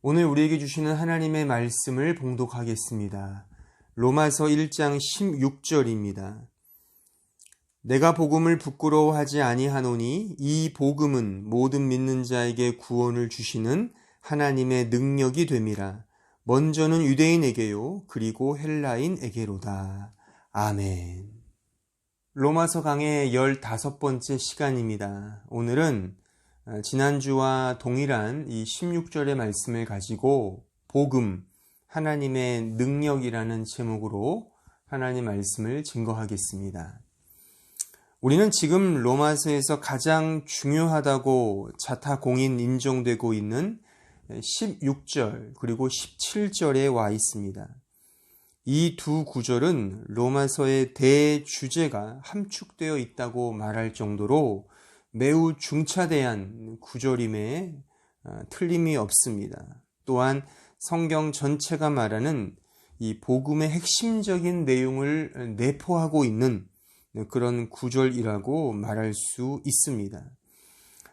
오늘 우리에게 주시는 하나님의 말씀을 봉독하겠습니다. 로마서 1장 16절입니다. 내가 복음을 부끄러워하지 아니하노니 이 복음은 모든 믿는 자에게 구원을 주시는 하나님의 능력이 됨이라. 먼저는 유대인에게요 그리고 헬라인에게로다. 아멘. 로마서 강의 15번째 시간입니다. 오늘은 지난주와 동일한 이 16절의 말씀을 가지고 복음, 하나님의 능력이라는 제목으로 하나님 말씀을 증거하겠습니다. 우리는 지금 로마서에서 가장 중요하다고 자타공인 인정되고 있는 16절 그리고 17절에 와 있습니다. 이 두 구절은 로마서의 대주제가 함축되어 있다고 말할 정도로 매우 중차대한 구절임에 틀림이 없습니다. 또한 성경 전체가 말하는 이 복음의 핵심적인 내용을 내포하고 있는 그런 구절이라고 말할 수 있습니다.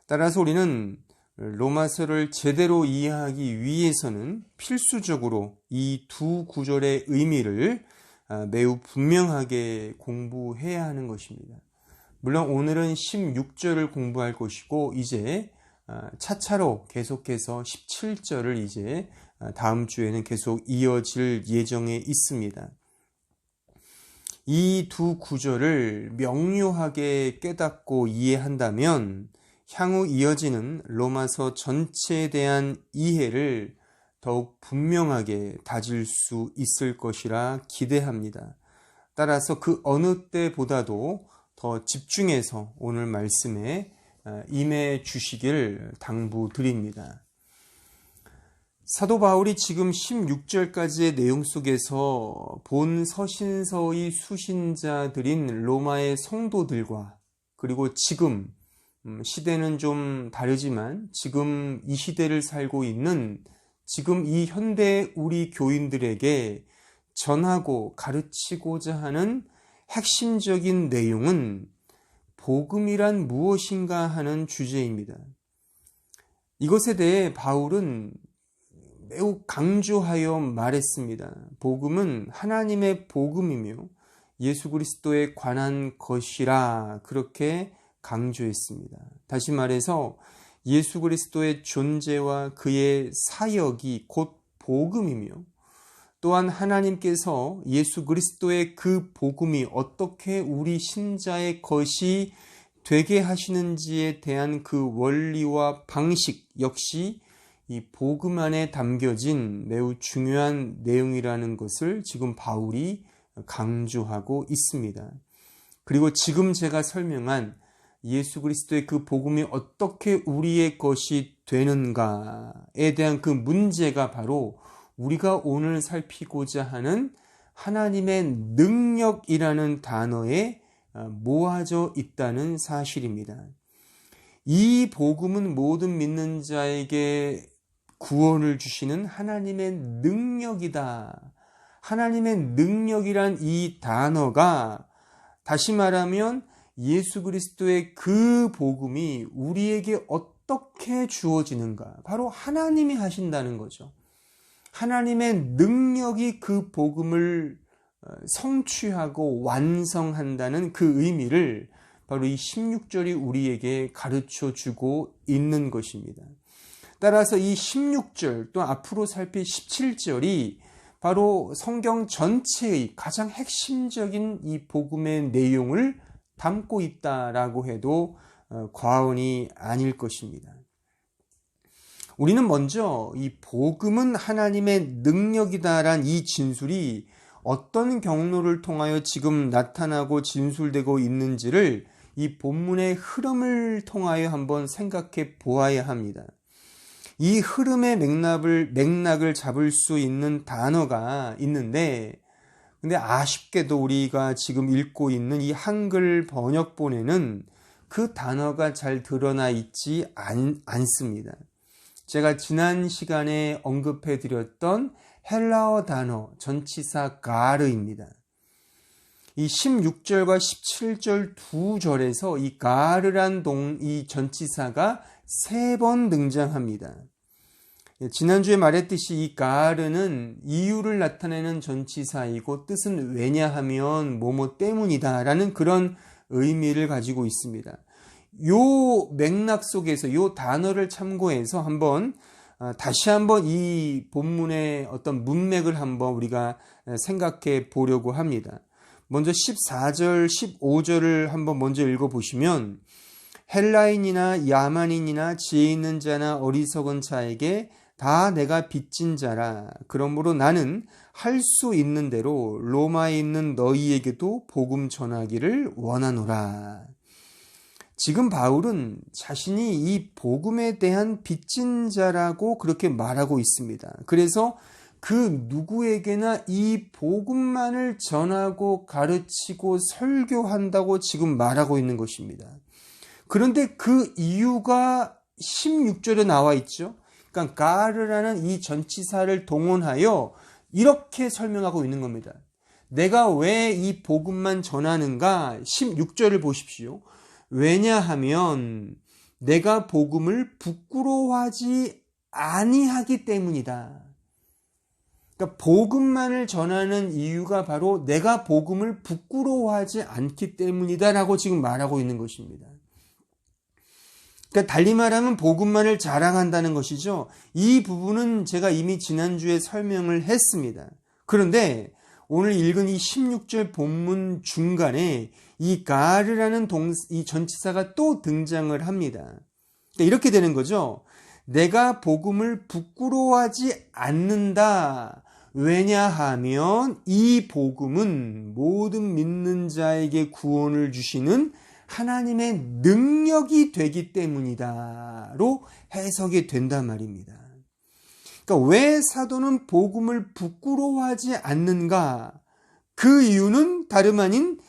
따라서 우리는 로마서를 제대로 이해하기 위해서는 필수적으로 이 두 구절의 의미를 매우 분명하게 공부해야 하는 것입니다. 물론 오늘은 16절을 공부할 것이고 이제 차차로 계속해서 17절을 이제 다음 주에는 계속 이어질 예정에 있습니다. 이 두 구절을 명료하게 깨닫고 이해한다면 향후 이어지는 로마서 전체에 대한 이해를 더욱 분명하게 다질 수 있을 것이라 기대합니다. 따라서 그 어느 때보다도 더 집중해서 오늘 말씀에 임해 주시길 당부드립니다. 사도 바울이 지금 16절까지의 내용 속에서 본 서신서의 수신자들인 로마의 성도들과 그리고 지금 시대는 좀 다르지만 지금 이 시대를 살고 있는 지금 이 현대 우리 교인들에게 전하고 가르치고자 하는 핵심적인 내용은 복음이란 무엇인가 하는 주제입니다. 이것에 대해 바울은 매우 강조하여 말했습니다. 복음은 하나님의 복음이며 예수 그리스도에 관한 것이라 그렇게 강조했습니다. 다시 말해서 예수 그리스도의 존재와 그의 사역이 곧 복음이며 또한 하나님께서 예수 그리스도의 그 복음이 어떻게 우리 신자의 것이 되게 하시는지에 대한 그 원리와 방식 역시 이 복음 안에 담겨진 매우 중요한 내용이라는 것을 지금 바울이 강조하고 있습니다. 그리고 지금 제가 설명한 예수 그리스도의 그 복음이 어떻게 우리의 것이 되는가에 대한 그 문제가 바로 우리가 오늘 살피고자 하는 하나님의 능력이라는 단어에 모아져 있다는 사실입니다. 이 복음은 모든 믿는 자에게 구원을 주시는 하나님의 능력이다. 하나님의 능력이란 이 단어가 다시 말하면 예수 그리스도의 그 복음이 우리에게 어떻게 주어지는가? 바로 하나님이 하신다는 거죠. 하나님의 능력이 그 복음을 성취하고 완성한다는 그 의미를 바로 이 16절이 우리에게 가르쳐 주고 있는 것입니다. 따라서 이 16절 또 앞으로 살필 17절이 바로 성경 전체의 가장 핵심적인 이 복음의 내용을 담고 있다라고 해도 과언이 아닐 것입니다. 우리는 먼저 이 복음은 하나님의 능력이다란 이 진술이 어떤 경로를 통하여 지금 나타나고 진술되고 있는지를 이 본문의 흐름을 통하여 한번 생각해 보아야 합니다. 이 흐름의 맥락을 잡을 수 있는 단어가 있는데 근데 아쉽게도 우리가 지금 읽고 있는 이 한글 번역본에는 그 단어가 잘 드러나 있지 않습니다. 제가 지난 시간에 언급해 드렸던 헬라어 단어 전치사 가르입니다. 이 16절과 17절 두 절에서 이 가르란 이 전치사가 3번 등장합니다. 지난주에 말했듯이 이 가르는 이유를 나타내는 전치사이고 뜻은 왜냐하면 뭐뭐 때문이다 라는 그런 의미를 가지고 있습니다. 요 맥락 속에서 요 단어를 참고해서 다시 한번 이 본문의 어떤 문맥을 한번 우리가 생각해 보려고 합니다. 먼저 14절, 15절을 한번 먼저 읽어보시면 헬라인이나 야만인이나 지혜 있는 자나 어리석은 자에게 다 내가 빚진 자라. 그러므로 나는 할 수 있는 대로 로마에 있는 너희에게도 복음 전하기를 원하노라. 지금 바울은 자신이 이 복음에 대한 빚진 자라고 그렇게 말하고 있습니다. 그래서 그 누구에게나 이 복음만을 전하고 가르치고 설교한다고 지금 말하고 있는 것입니다. 그런데 그 이유가 16절에 나와 있죠. 그러니까 가르라는 이 전치사를 동원하여 이렇게 설명하고 있는 겁니다. 내가 왜 이 복음만 전하는가? 16절을 보십시오. 왜냐하면 내가 복음을 부끄러워하지 아니하기 때문이다. 그러니까 복음만을 전하는 이유가 바로 내가 복음을 부끄러워하지 않기 때문이다라고 지금 말하고 있는 것입니다. 그러니까 달리 말하면 복음만을 자랑한다는 것이죠. 이 부분은 제가 이미 지난주에 설명을 했습니다. 그런데 오늘 읽은 이 16절 본문 중간에 이 가르라는 이 전치사가 또 등장을 합니다. 그러니까 이렇게 되는 거죠. 내가 복음을 부끄러워하지 않는다. 왜냐하면 이 복음은 모든 믿는 자에게 구원을 주시는 하나님의 능력이 되기 때문이다로 해석이 된단 말입니다. 그러니까 왜 사도는 복음을 부끄러워하지 않는가? 그 이유는 다름 아닌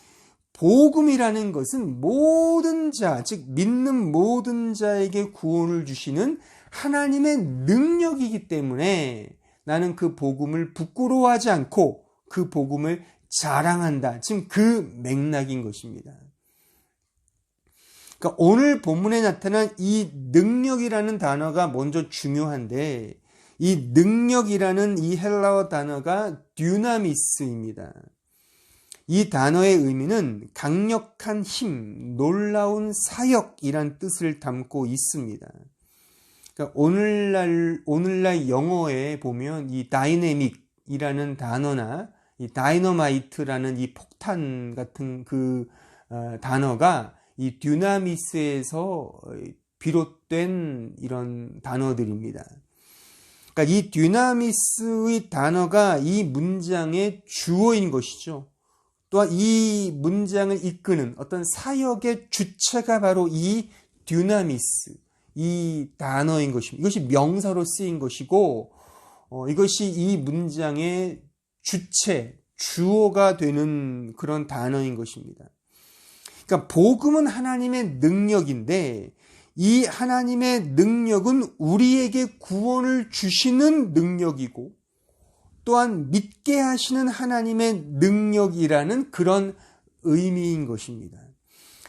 복음이라는 것은 모든 자, 즉 믿는 모든 자에게 구원을 주시는 하나님의 능력이기 때문에 나는 그 복음을 부끄러워하지 않고 그 복음을 자랑한다. 지금 그 맥락인 것입니다. 그러니까 오늘 본문에 나타난 이 능력이라는 단어가 먼저 중요한데 이 능력이라는 이 헬라어 단어가 듀나미스입니다. 이 단어의 의미는 강력한 힘, 놀라운 사역이란 뜻을 담고 있습니다. 그러니까 오늘날 영어에 보면 이 다이내믹이라는 단어나 이 다이너마이트라는 이 폭탄 같은 그 단어가 이 듀나미스에서 비롯된 이런 단어들입니다. 그러니까 이 듀나미스의 단어가 이 문장의 주어인 것이죠. 또한 이 문장을 이끄는 어떤 사역의 주체가 바로 이 듀나미스, 이 단어인 것입니다. 이것이 명사로 쓰인 것이고 이것이 이 문장의 주체, 주어가 되는 그런 단어인 것입니다. 그러니까 복음은 하나님의 능력인데 이 하나님의 능력은 우리에게 구원을 주시는 능력이고 또한 믿게 하시는 하나님의 능력이라는 그런 의미인 것입니다.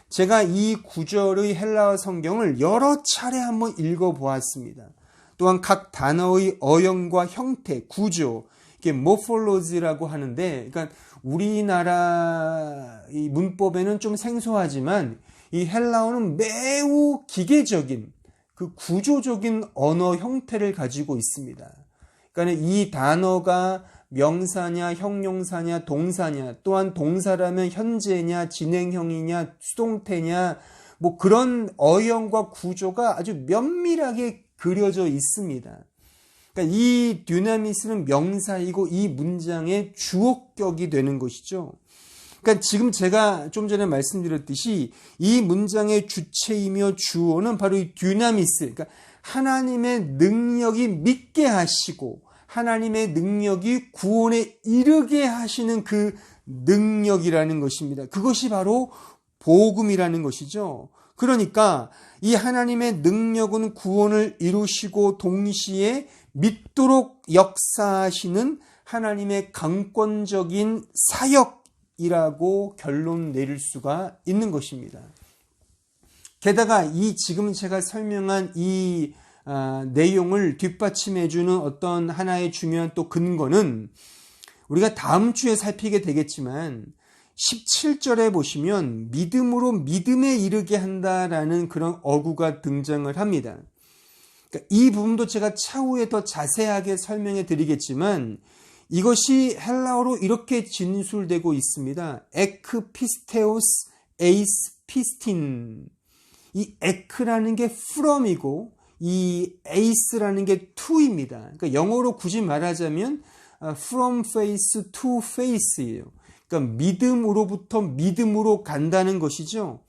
제가 이 구절의 헬라어 성경을 여러 차례 한번 읽어보았습니다. 또한 각 단어의 어형과 형태, 구조, 이게 모폴로지라고 하는데, 그러니까 우리나라 이 문법에는 좀 생소하지만 이 헬라어는 매우 기계적인 그 구조적인 언어 형태를 가지고 있습니다. 그러니까 이 단어가 명사냐, 형용사냐, 동사냐, 또한 동사라면 현재냐, 진행형이냐, 수동태냐, 뭐 그런 어형과 구조가 아주 면밀하게 그려져 있습니다. 그러니까 이 듀나미스는 명사이고 이 문장의 주어격이 되는 것이죠. 그러니까 지금 제가 좀 전에 말씀드렸듯이 이 문장의 주체이며 주어는 바로 이 듀나미스, 그러니까 하나님의 능력이 믿게 하시고 하나님의 능력이 구원에 이르게 하시는 그 능력이라는 것입니다. 그것이 바로 복음이라는 것이죠. 그러니까 이 하나님의 능력은 구원을 이루시고 동시에 믿도록 역사하시는 하나님의 강권적인 사역이라고 결론 내릴 수가 있는 것입니다. 게다가 이 지금 제가 설명한 이 내용을 뒷받침해주는 어떤 하나의 중요한 또 근거는 우리가 다음 주에 살피게 되겠지만 17절에 보시면 믿음으로 믿음에 이르게 한다라는 그런 어구가 등장을 합니다. 그러니까 이 부분도 제가 차후에 더 자세하게 설명해 드리겠지만 이것이 헬라어로 이렇게 진술되고 있습니다. 에크 피스테오스 에이스 피스틴. 이 에크라는 게 from이고 이 에이스라는 게 to입니다. 그러니까 영어로 굳이 말하자면 from face to face예요. 그러니까 믿음으로부터 믿음으로 간다는 것이죠.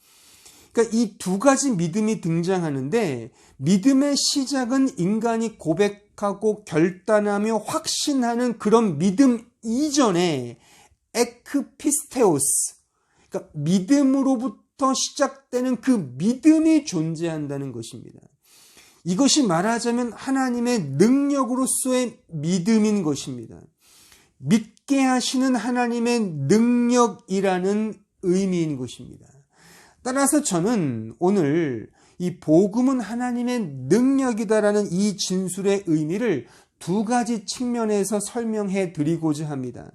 그러니까 이 두 가지 믿음이 등장하는데 믿음의 시작은 인간이 고백하고 결단하며 확신하는 그런 믿음 이전에 에크피스테오스, 그러니까 믿음으로부터 시작되는 그 믿음이 존재한다는 것입니다. 이것이 말하자면 하나님의 능력으로서의 믿음인 것입니다. 믿게 하시는 하나님의 능력이라는 의미인 것입니다. 따라서 저는 오늘 이 복음은 하나님의 능력이다라는 이 진술의 의미를 두 가지 측면에서 설명해 드리고자 합니다.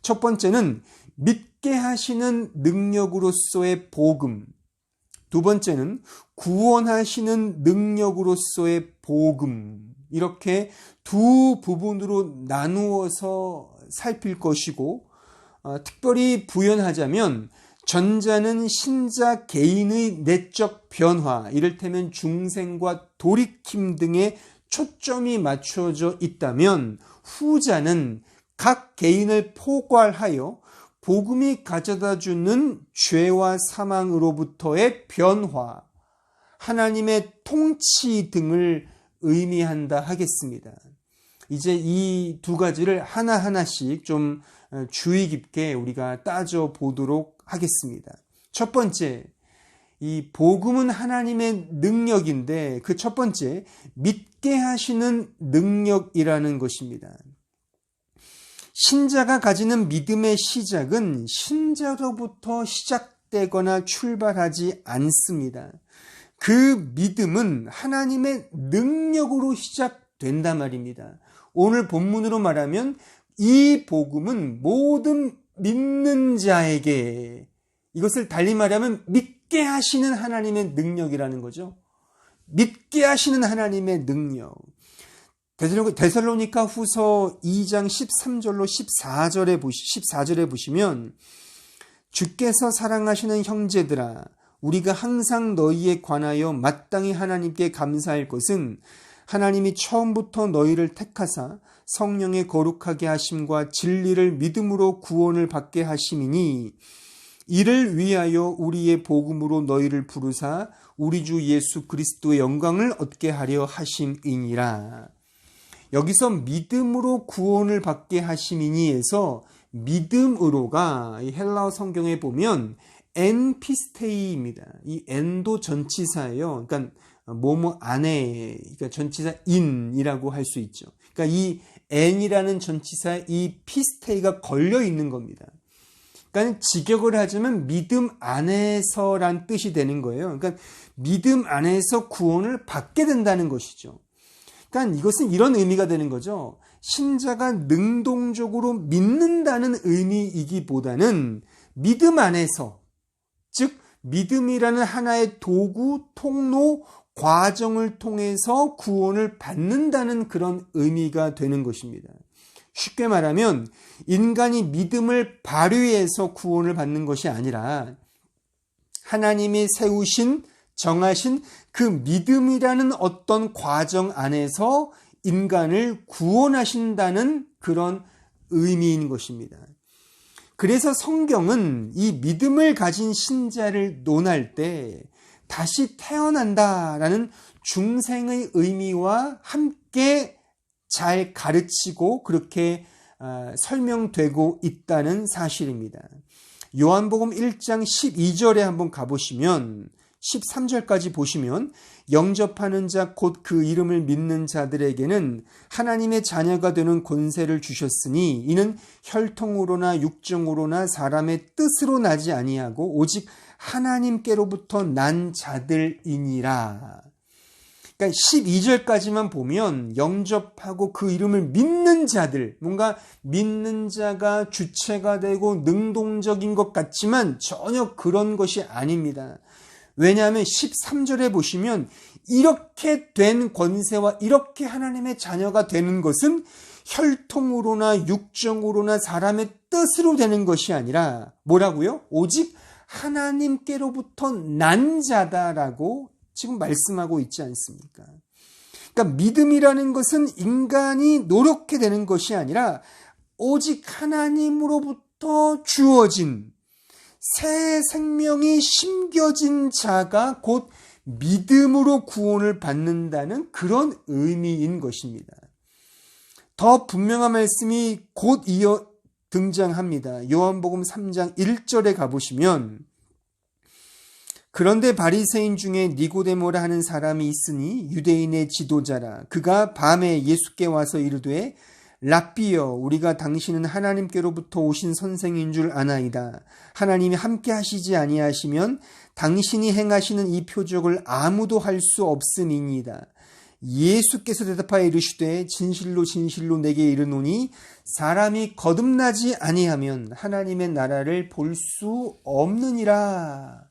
첫 번째는 믿게 하시는 능력으로서의 복음, 두 번째는 구원하시는 능력으로서의 복음, 이렇게 두 부분으로 나누어서 살필 것이고, 특별히 부연하자면 전자는 신자 개인의 내적 변화, 이를테면 중생과 돌이킴 등에 초점이 맞춰져 있다면 후자는 각 개인을 포괄하여 복음이 가져다주는 죄와 사망으로부터의 변화, 하나님의 통치 등을 의미한다 하겠습니다. 이제 이 두 가지를 하나하나씩 좀 주의 깊게 우리가 따져보도록 하겠습니다. 첫 번째, 이 복음은 하나님의 능력인데 그 첫 번째, 믿게 하시는 능력이라는 것입니다. 신자가 가지는 믿음의 시작은 신자로부터 시작되거나 출발하지 않습니다. 그 믿음은 하나님의 능력으로 시작된단 말입니다. 오늘 본문으로 말하면 이 복음은 모든 믿는 자에게, 이것을 달리 말하면 믿게 하시는 하나님의 능력이라는 거죠. 믿게 하시는 하나님의 능력. 데살로니가 후서 2장 13절로 14절에 보시면 주께서 사랑하시는 형제들아, 우리가 항상 너희에 관하여 마땅히 하나님께 감사할 것은 하나님이 처음부터 너희를 택하사 성령의 거룩하게 하심과 진리를 믿음으로 구원을 받게 하심이니 이를 위하여 우리의 복음으로 너희를 부르사 우리 주 예수 그리스도의 영광을 얻게 하려 하심이니라. 여기서 믿음으로 구원을 받게 하심이니에서 믿음으로가 이 헬라어 성경에 보면 엔피스테이입니다. 이 엔도 전치사예요. 그러니까 뭐뭐 안에, 그러니까 전치사 인이라고 할 수 있죠. 그러니까 이 엔이라는 전치사에 이 피스테이가 걸려 있는 겁니다. 그러니까 직역을 하자면 믿음 안에서란 뜻이 되는 거예요. 그러니까 믿음 안에서 구원을 받게 된다는 것이죠. 그러니까 이것은 이런 의미가 되는 거죠. 신자가 능동적으로 믿는다는 의미이기보다는 믿음 안에서, 즉 믿음이라는 하나의 도구, 통로, 과정을 통해서 구원을 받는다는 그런 의미가 되는 것입니다. 쉽게 말하면 인간이 믿음을 발휘해서 구원을 받는 것이 아니라 하나님이 세우신, 정하신 그 믿음이라는 어떤 과정 안에서 인간을 구원하신다는 그런 의미인 것입니다. 그래서 성경은 이 믿음을 가진 신자를 논할 때 다시 태어난다라는 중생의 의미와 함께 잘 가르치고 그렇게 설명되고 있다는 사실입니다. 요한복음 1장 12절에 한번 가보시면 13절까지 보시면 영접하는 자 곧 그 이름을 믿는 자들에게는 하나님의 자녀가 되는 권세를 주셨으니 이는 혈통으로나 육정으로나 사람의 뜻으로 나지 아니하고 오직 하나님께로부터 난 자들이니라. 그러니까 그러니까 12절까지만 보면 영접하고 그 이름을 믿는 자들, 뭔가 믿는 자가 주체가 되고 능동적인 것 같지만 전혀 그런 것이 아닙니다. 왜냐하면 13절에 보시면 이렇게 된 권세와 이렇게 하나님의 자녀가 되는 것은 혈통으로나 육정으로나 사람의 뜻으로 되는 것이 아니라 뭐라고요? 오직 하나님께로부터 난 자다라고 지금 말씀하고 있지 않습니까? 그러니까 믿음이라는 것은 인간이 노력해 되는 것이 아니라 오직 하나님으로부터 주어진 새 생명이 심겨진 자가 곧 믿음으로 구원을 받는다는 그런 의미인 것입니다. 더 분명한 말씀이 곧 이어 등장합니다. 요한복음 3장 1절에 가보시면 그런데 바리새인 중에 니고데모라 하는 사람이 있으니 유대인의 지도자라. 그가 밤에 예수께 와서 이르되 랍비여 우리가 당신은 하나님께로부터 오신 선생인 줄 아나이다. 하나님이 함께 하시지 아니하시면 당신이 행하시는 이 표적을 아무도 할 수 없음이니이다. 예수께서 대답하여 이르시되 진실로 진실로 내게 이르노니 사람이 거듭나지 아니하면 하나님의 나라를 볼 수 없느니라.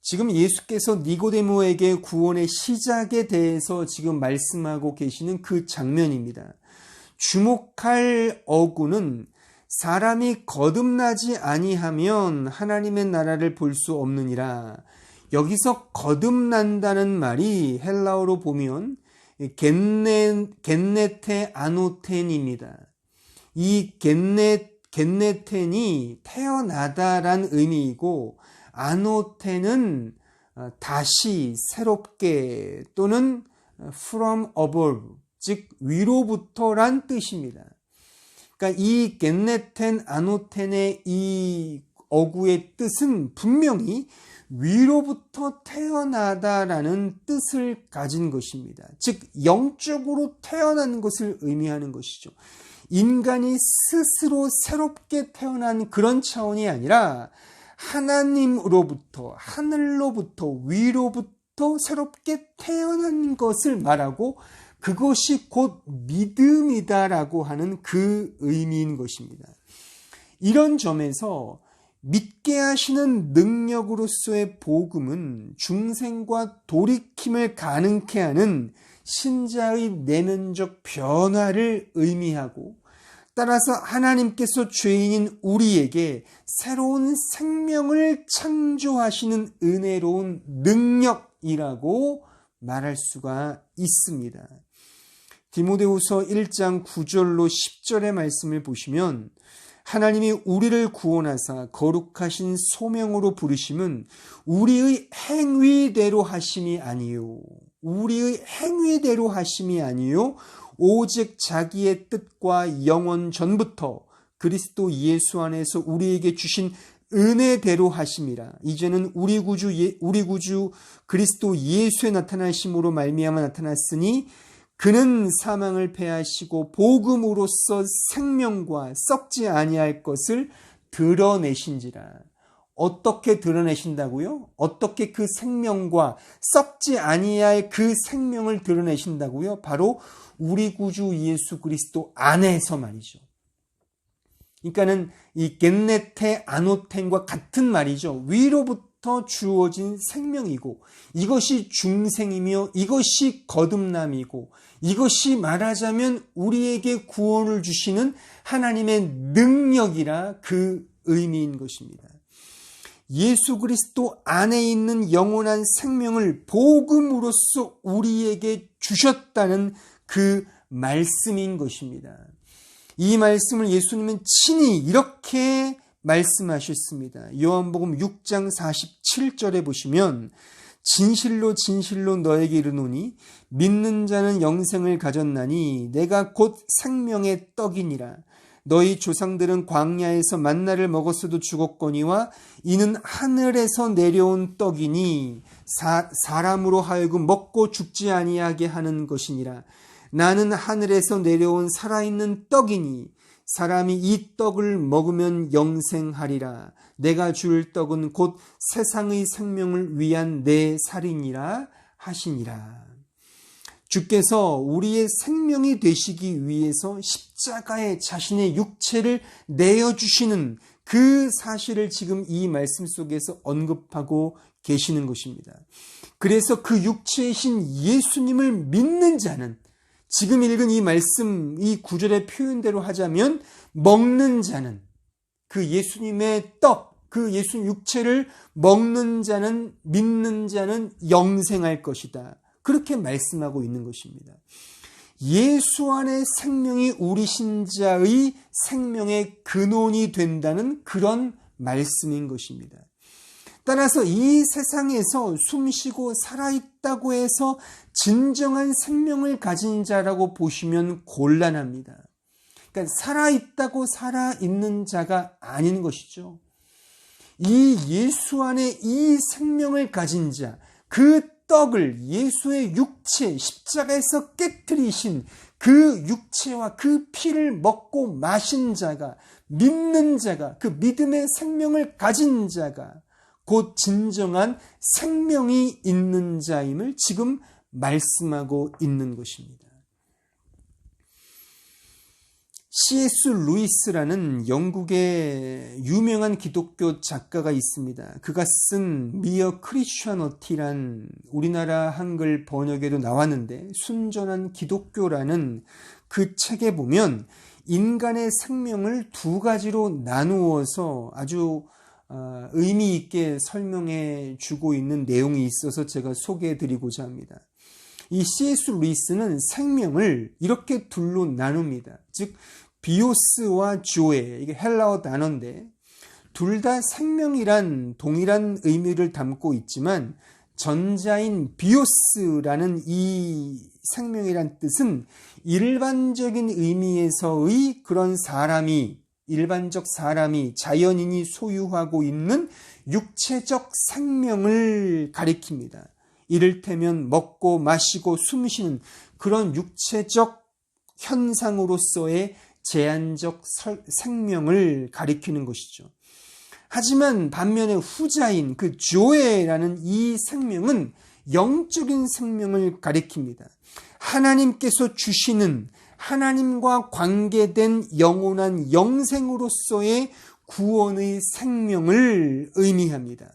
지금 예수께서 니고데모에게 구원의 시작에 대해서 지금 말씀하고 계시는 그 장면입니다. 주목할 어구는 사람이 거듭나지 아니하면 하나님의 나라를 볼 수 없느니라. 여기서 거듭난다는 말이 헬라어로 보면 겐네테 아노텐입니다. 이 겐네텐이 태어나다란 의미이고 아노텐은 다시 새롭게 또는 from above 즉 위로부터란 뜻입니다. 그러니까 이 겐네텐 아노텐의 이 어구의 뜻은 분명히 위로부터 태어나다라는 뜻을 가진 것입니다. 즉 영적으로 태어난 것을 의미하는 것이죠. 인간이 스스로 새롭게 태어난 그런 차원이 아니라 하나님으로부터 하늘로부터 위로부터 새롭게 태어난 것을 말하고 그것이 곧 믿음이다라고 하는 그 의미인 것입니다. 이런 점에서 믿게 하시는 능력으로서의 복음은 중생과 돌이킴을 가능케 하는 신자의 내면적 변화를 의미하고 따라서 하나님께서 죄인인 우리에게 새로운 생명을 창조하시는 은혜로운 능력이라고 말할 수가 있습니다. 디모데후서 1장 9절로 10절의 말씀을 보시면 하나님이 우리를 구원하사 거룩하신 소명으로 부르심은 우리의 행위대로 하심이 아니요. 우리의 행위대로 하심이 아니요. 오직 자기의 뜻과 영원 전부터 그리스도 예수 안에서 우리에게 주신 은혜대로 하심이라. 이제는 우리 구주 그리스도 예수의 나타나심으로 말미암아 나타났으니 그는 사망을 패하시고 복음으로써 생명과 썩지 아니할 것을 드러내신지라. 어떻게 드러내신다고요? 어떻게 그 생명과 썩지 아니할 그 생명을 드러내신다고요? 바로 우리 구주 예수 그리스도 안에서 말이죠. 그러니까는 이 겐네테 아노텐과 같은 말이죠. 위로부터 주어진 생명이고 이것이 중생이며 이것이 거듭남이고 이것이 말하자면 우리에게 구원을 주시는 하나님의 능력이라 그 의미인 것입니다. 예수 그리스도 안에 있는 영원한 생명을 복음으로써 우리에게 주셨다는 그 말씀인 것입니다. 이 말씀을 예수님은 친히 이렇게 말씀하셨습니다. 요한복음 6장 47절에 보시면 진실로 진실로 너에게 이르노니 믿는 자는 영생을 가졌나니 내가 곧 생명의 떡이니라. 너희 조상들은 광야에서 만나를 먹었어도 죽었거니와 이는 하늘에서 내려온 떡이니 사람으로 하여금 먹고 죽지 아니하게 하는 것이니라. 나는 하늘에서 내려온 살아있는 떡이니 사람이 이 떡을 먹으면 영생하리라. 내가 줄 떡은 곧 세상의 생명을 위한 내 살이니라 하시니라. 주께서 우리의 생명이 되시기 위해서 십자가에 자신의 육체를 내어주시는 그 사실을 지금 이 말씀 속에서 언급하고 계시는 것입니다. 그래서 그 육체이신 예수님을 믿는 자는, 지금 읽은 이 말씀, 이 구절의 표현대로 하자면 먹는 자는, 그 예수님의 떡, 그 예수님 육체를 먹는 자는, 믿는 자는 영생할 것이다. 그렇게 말씀하고 있는 것입니다. 예수 안에 생명이 우리 신자의 생명의 근원이 된다는 그런 말씀인 것입니다. 따라서 이 세상에서 숨쉬고 살아있다고 해서 진정한 생명을 가진 자라고 보시면 곤란합니다. 그러니까 살아있다고 살아있는 자가 아닌 것이죠. 이 예수 안에 이 생명을 가진 자, 그 떡을 예수의 육체, 십자가에서 깨뜨리신 그 육체와 그 피를 먹고 마신 자가, 믿는 자가, 그 믿음의 생명을 가진 자가 곧 진정한 생명이 있는 자임을 지금 말씀하고 있는 것입니다. C.S. 루이스라는 영국의 유명한 기독교 작가가 있습니다. 그가 쓴 Mere Christianity란 우리나라 한글 번역에도 나왔는데 순전한 기독교라는 그 책에 보면 인간의 생명을 두 가지로 나누어서 아주 의미 있게 설명해 주고 있는 내용이 있어서 제가 소개해 드리고자 합니다. 이 C.S. 루이스는 생명을 이렇게 둘로 나눕니다. 즉 비오스와 조에, 이게 헬라어 단어인데 둘 다 생명이란 동일한 의미를 담고 있지만 전자인 비오스라는 이 생명이란 뜻은 일반적인 의미에서의 그런 사람이, 일반적 사람이, 자연인이 소유하고 있는 육체적 생명을 가리킵니다. 이를테면 먹고 마시고 숨쉬는 그런 육체적 현상으로서의 제한적 생명을 가리키는 것이죠. 하지만 반면에 후자인 그 조에라는 이 생명은 영적인 생명을 가리킵니다. 하나님께서 주시는 하나님과 관계된 영원한 영생으로서의 구원의 생명을 의미합니다.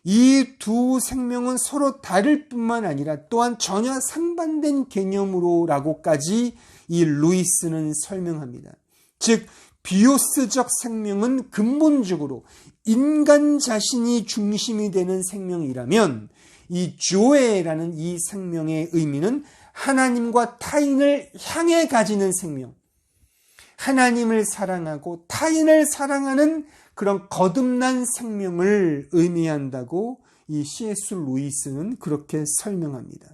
이 두 생명은 서로 다를 뿐만 아니라 또한 전혀 상반된 개념으로라고까지 이 루이스는 설명합니다. 즉 비오스적 생명은 근본적으로 인간 자신이 중심이 되는 생명이라면 이 조에라는 이 생명의 의미는 하나님과 타인을 향해 가지는 생명, 하나님을 사랑하고 타인을 사랑하는 그런 거듭난 생명을 의미한다고 이 C.S. 루이스는 그렇게 설명합니다.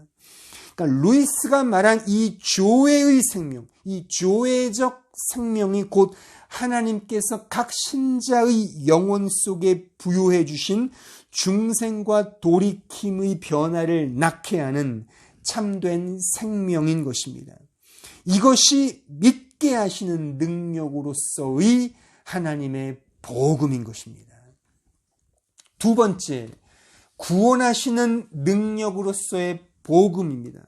그러니까 루이스가 말한 이 조회의 생명, 이 조회적 생명이 곧 하나님께서 각 신자의 영혼 속에 부여해 주신 중생과 돌이킴의 변화를 낳게 하는 참된 생명인 것입니다. 이것이 믿게 하시는 능력으로서의 하나님의 복음인 것입니다. 두 번째, 구원하시는 능력으로서의 복음입니다.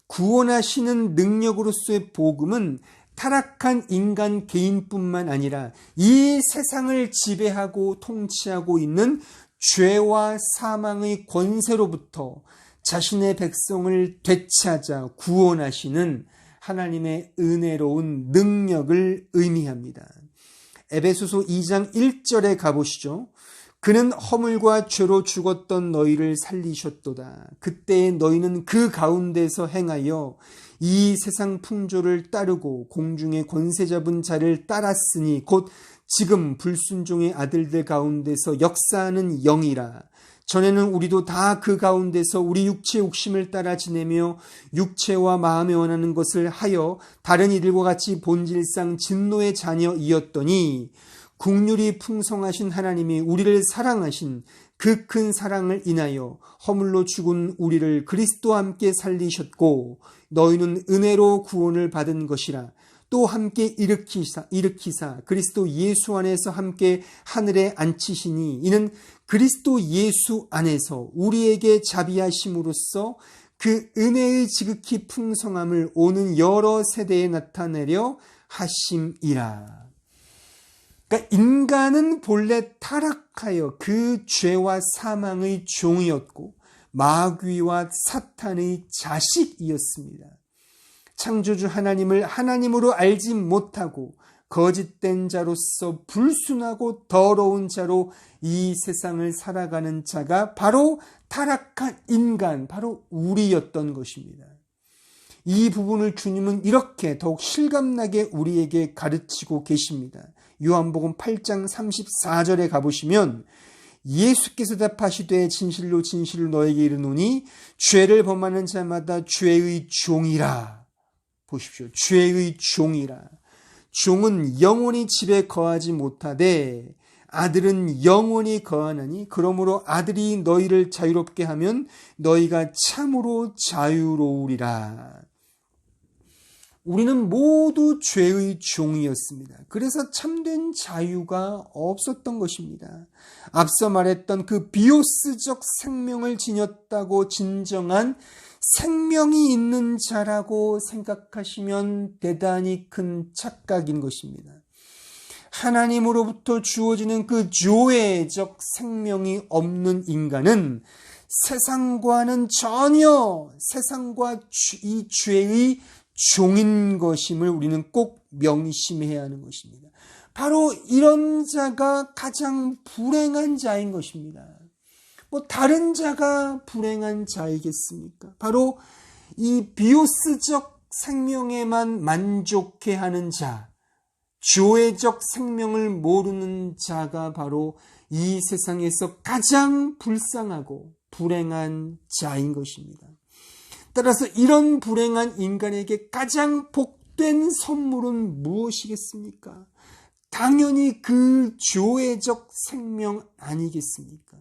구원하시는 능력으로서의 복음은 타락한 인간 개인뿐만 아니라 이 세상을 지배하고 통치하고 있는 죄와 사망의 권세로부터 자신의 백성을 되찾아 구원하시는 하나님의 은혜로운 능력을 의미합니다. 에베소서 2장 1절에 가보시죠. 그는 허물과 죄로 죽었던 너희를 살리셨도다. 그때 너희는 그 가운데서 행하여 이 세상 풍조를 따르고 공중의 권세 잡은 자를 따랐으니 곧 지금 불순종의 아들들 가운데서 역사하는 영이라. 전에는 우리도 다 그 가운데서 우리 육체의 욕심을 따라 지내며 육체와 마음에 원하는 것을 하여 다른 이들과 같이 본질상 진노의 자녀이었더니 국률이 풍성하신 하나님이 우리를 사랑하신 그 큰 사랑을 인하여 허물로 죽은 우리를 그리스도와 함께 살리셨고 너희는 은혜로 구원을 받은 것이라. 또 함께 일으키사 그리스도 예수 안에서 함께 하늘에 앉히시니 이는 그리스도 예수 안에서 우리에게 자비하심으로써 그 은혜의 지극히 풍성함을 오는 여러 세대에 나타내려 하심이라. 그러니까 인간은 본래 타락하여 그 죄와 사망의 종이었고 마귀와 사탄의 자식이었습니다. 창조주 하나님을 하나님으로 알지 못하고 거짓된 자로서 불순하고 더러운 자로 이 세상을 살아가는 자가 바로 타락한 인간, 바로 우리였던 것입니다. 이 부분을 주님은 이렇게 더욱 실감나게 우리에게 가르치고 계십니다. 요한복음 8장 34절에 가보시면 예수께서 대답하시되 진실로 진실로 너에게 이르노니 죄를 범하는 자마다 죄의 종이라. 보십시오. 죄의 종이라. 종은 영원히 집에 거하지 못하되 아들은 영원히 거하나니 그러므로 아들이 너희를 자유롭게 하면 너희가 참으로 자유로우리라. 우리는 모두 죄의 종이었습니다. 그래서 참된 자유가 없었던 것입니다. 앞서 말했던 그 비오스적 생명을 지녔다고 진정한 생명이 있는 자라고 생각하시면 대단히 큰 착각인 것입니다. 하나님으로부터 주어지는 그 조회적 생명이 없는 인간은 세상과는 전혀 세상과 이 죄의 종인 것임을 우리는 꼭 명심해야 하는 것입니다. 바로 이런 자가 가장 불행한 자인 것입니다. 다른 자가 불행한 자이겠습니까? 바로 이 비오스적 생명에만 만족해 하는 자, 조회적 생명을 모르는 자가 바로 이 세상에서 가장 불쌍하고 불행한 자인 것입니다. 따라서 이런 불행한 인간에게 가장 복된 선물은 무엇이겠습니까? 당연히 그 조회적 생명 아니겠습니까?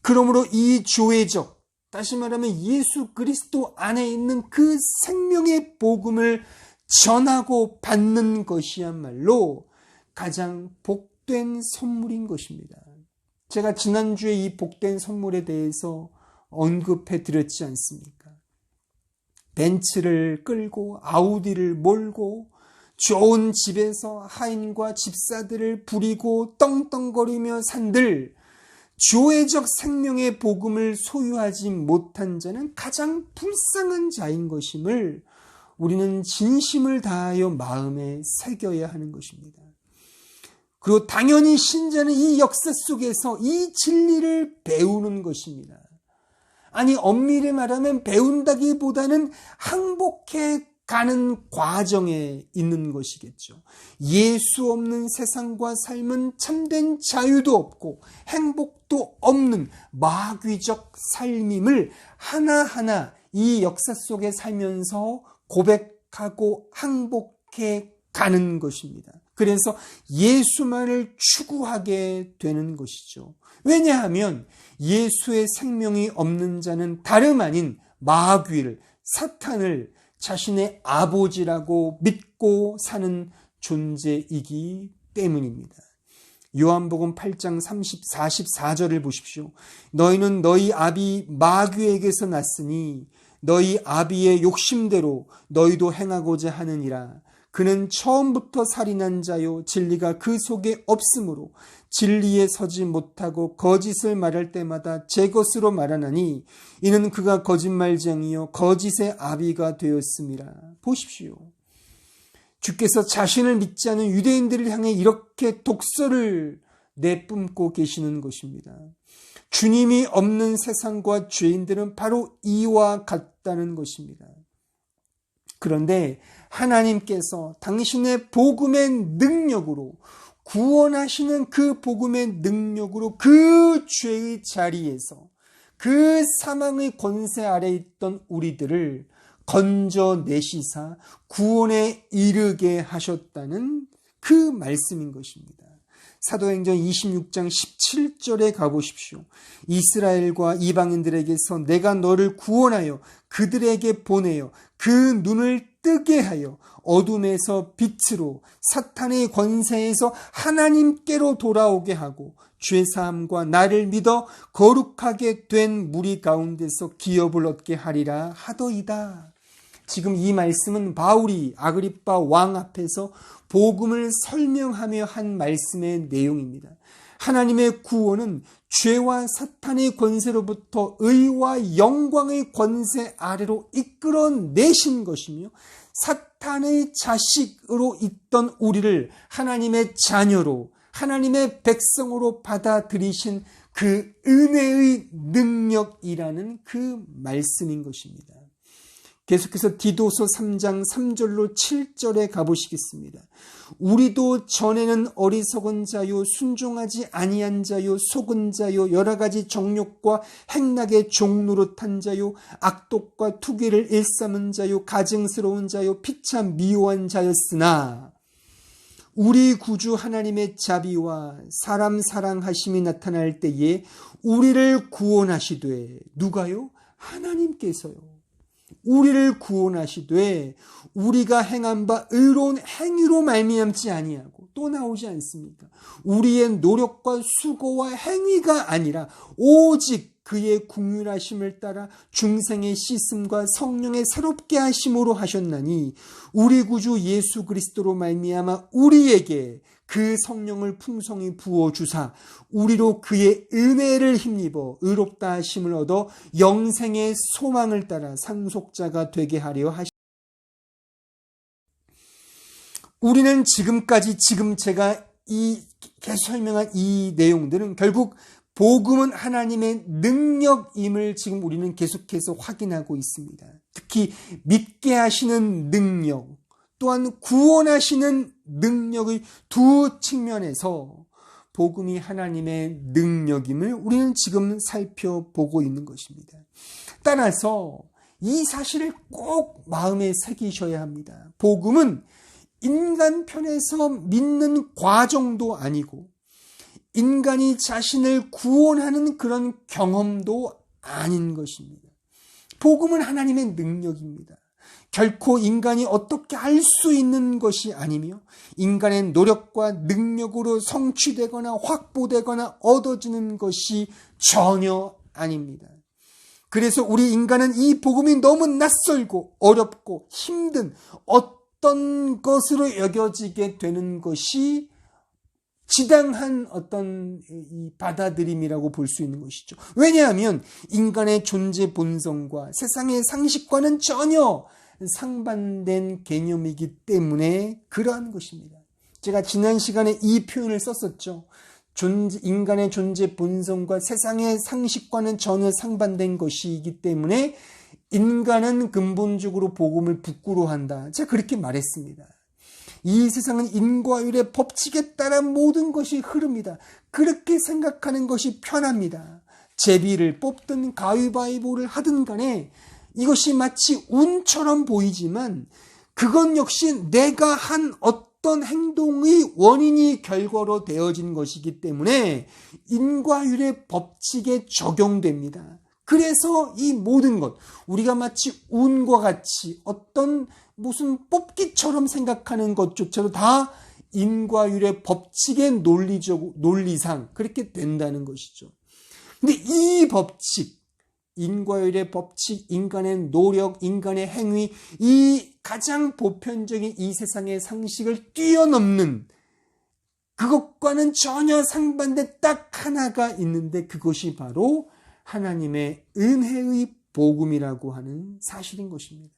그러므로 이 조회적, 다시 말하면 예수 그리스도 안에 있는 그 생명의 복음을 전하고 받는 것이야말로 가장 복된 선물인 것입니다. 제가 지난주에 이 복된 선물에 대해서 언급해 드렸지 않습니까? 벤츠를 끌고 아우디를 몰고 좋은 집에서 하인과 집사들을 부리고 떵떵거리며 산들 조회적 생명의 복음을 소유하지 못한 자는 가장 불쌍한 자인 것임을 우리는 진심을 다하여 마음에 새겨야 하는 것입니다. 그리고 당연히 신자는 이 역사 속에서 이 진리를 배우는 것입니다. 아니 엄밀히 말하면 배운다기보다는 항복해 가는 과정에 있는 것이겠죠. 예수 없는 세상과 삶은 참된 자유도 없고 행복도 없는 마귀적 삶임을 하나하나 이 역사 속에 살면서 고백하고 항복해 가는 것입니다. 그래서 예수만을 추구하게 되는 것이죠. 왜냐하면 예수의 생명이 없는 자는 다름 아닌 마귀를, 사탄을 자신의 아버지라고 믿고 사는 존재이기 때문입니다. 요한복음 8장 44절을 보십시오. 너희는 너희 아비 마귀에게서 났으니 너희 아비의 욕심대로 너희도 행하고자 하느니라. 그는 처음부터 살인한 자요 진리가 그 속에 없으므로 진리에 서지 못하고 거짓을 말할 때마다 제 것으로 말하나니 이는 그가 거짓말쟁이요 거짓의 아비가 되었음이라. 보십시오. 주께서 자신을 믿지 않은 유대인들을 향해 이렇게 독서를 내뿜고 계시는 것입니다. 주님이 없는 세상과 죄인들은 바로 이와 같다는 것입니다. 그런데 하나님께서 당신의 복음의 능력으로 구원하시는 그 복음의 능력으로 그 죄의 자리에서 그 사망의 권세 아래 있던 우리들을 건져내시사 구원에 이르게 하셨다는 그 말씀인 것입니다. 사도행전 26장 17절에 가보십시오. 이스라엘과 이방인들에게서 내가 너를 구원하여 그들에게 보내어 그 눈을 뜨게 하여 어둠에서 빛으로 사탄의 권세에서 하나님께로 돌아오게 하고 죄사함과 나를 믿어 거룩하게 된 무리 가운데서 기업을 얻게 하리라 하더이다. 지금 이 말씀은 바울이 아그리빠 왕 앞에서 복음을 설명하며 한 말씀의 내용입니다. 하나님의 구원은 죄와 사탄의 권세로부터 의와 영광의 권세 아래로 이끌어내신 것이며 사탄의 자식으로 있던 우리를 하나님의 자녀로 하나님의 백성으로 받아들이신 그 은혜의 능력이라는 그 말씀인 것입니다. 계속해서 디도서 3장 3절로 7절에 가보시겠습니다. 우리도 전에는 어리석은 자요 순종하지 아니한 자요 속은 자요 여러 가지 정욕과 행락의 종노릇한 자요 악독과 투기를 일삼은 자요 가증스러운 자요 피차 미워한 자였으나 우리 구주 하나님의 자비와 사람 사랑하심이 나타날 때에 우리를 구원하시되 누가요? 하나님께서요. 우리를 구원하시되 우리가 행한 바 의로운 행위로 말미암지 아니하고 또 나오지 않습니까? 우리의 노력과 수고와 행위가 아니라 오직 그의 긍휼하심을 따라 중생의 씻음과 성령의 새롭게 하심으로 하셨나니 우리 구주 예수 그리스도로 말미암아 우리에게 그 성령을 풍성히 부어주사 우리로 그의 은혜를 힘입어 의롭다 하심을 얻어 영생의 소망을 따라 상속자가 되게 하려 하시. 우리는 지금까지 지금 제가 계속 설명한 이 내용들은 결국 복음은 하나님의 능력임을 지금 우리는 계속해서 확인하고 있습니다. 특히 믿게 하시는 능력, 또한 구원하시는 능력의 두 측면에서 복음이 하나님의 능력임을 우리는 지금 살펴보고 있는 것입니다. 따라서 이 사실을 꼭 마음에 새기셔야 합니다. 복음은 인간 편에서 믿는 과정도 아니고 인간이 자신을 구원하는 그런 경험도 아닌 것입니다. 복음은 하나님의 능력입니다. 결코 인간이 어떻게 할 수 있는 것이 아니며 인간의 노력과 능력으로 성취되거나 확보되거나 얻어지는 것이 전혀 아닙니다. 그래서 우리 인간은 이 복음이 너무 낯설고 어렵고 힘든 어떤 것으로 여겨지게 되는 것이 지당한 어떤 받아들임이라고 볼 수 있는 것이죠. 왜냐하면 인간의 존재 본성과 세상의 상식과는 전혀 상반된 개념이기 때문에 그러한 것입니다. 제가 지난 시간에 이 표현을 썼었죠. 인간의 존재 본성과 세상의 상식과는 전혀 상반된 것이기 때문에 인간은 근본적으로 복음을 부끄러워한다. 제가 그렇게 말했습니다. 이 세상은 인과율의 법칙에 따라 모든 것이 흐릅니다. 그렇게 생각하는 것이 편합니다. 제비를 뽑든 가위바위보를 하든 간에 이것이 마치 운처럼 보이지만 그건 역시 내가 한 어떤 행동의 원인이 결과로 되어진 것이기 때문에 인과율의 법칙에 적용됩니다. 그래서 이 모든 것, 우리가 마치 운과 같이 어떤 무슨 뽑기처럼 생각하는 것조차도 다 인과율의 법칙의 논리상 그렇게 된다는 것이죠. 근데 이 법칙, 인과율의 법칙, 인간의 노력, 인간의 행위, 이 가장 보편적인 이 세상의 상식을 뛰어넘는 그것과는 전혀 상반된 딱 하나가 있는데 그것이 바로 하나님의 은혜의 복음이라고 하는 사실인 것입니다.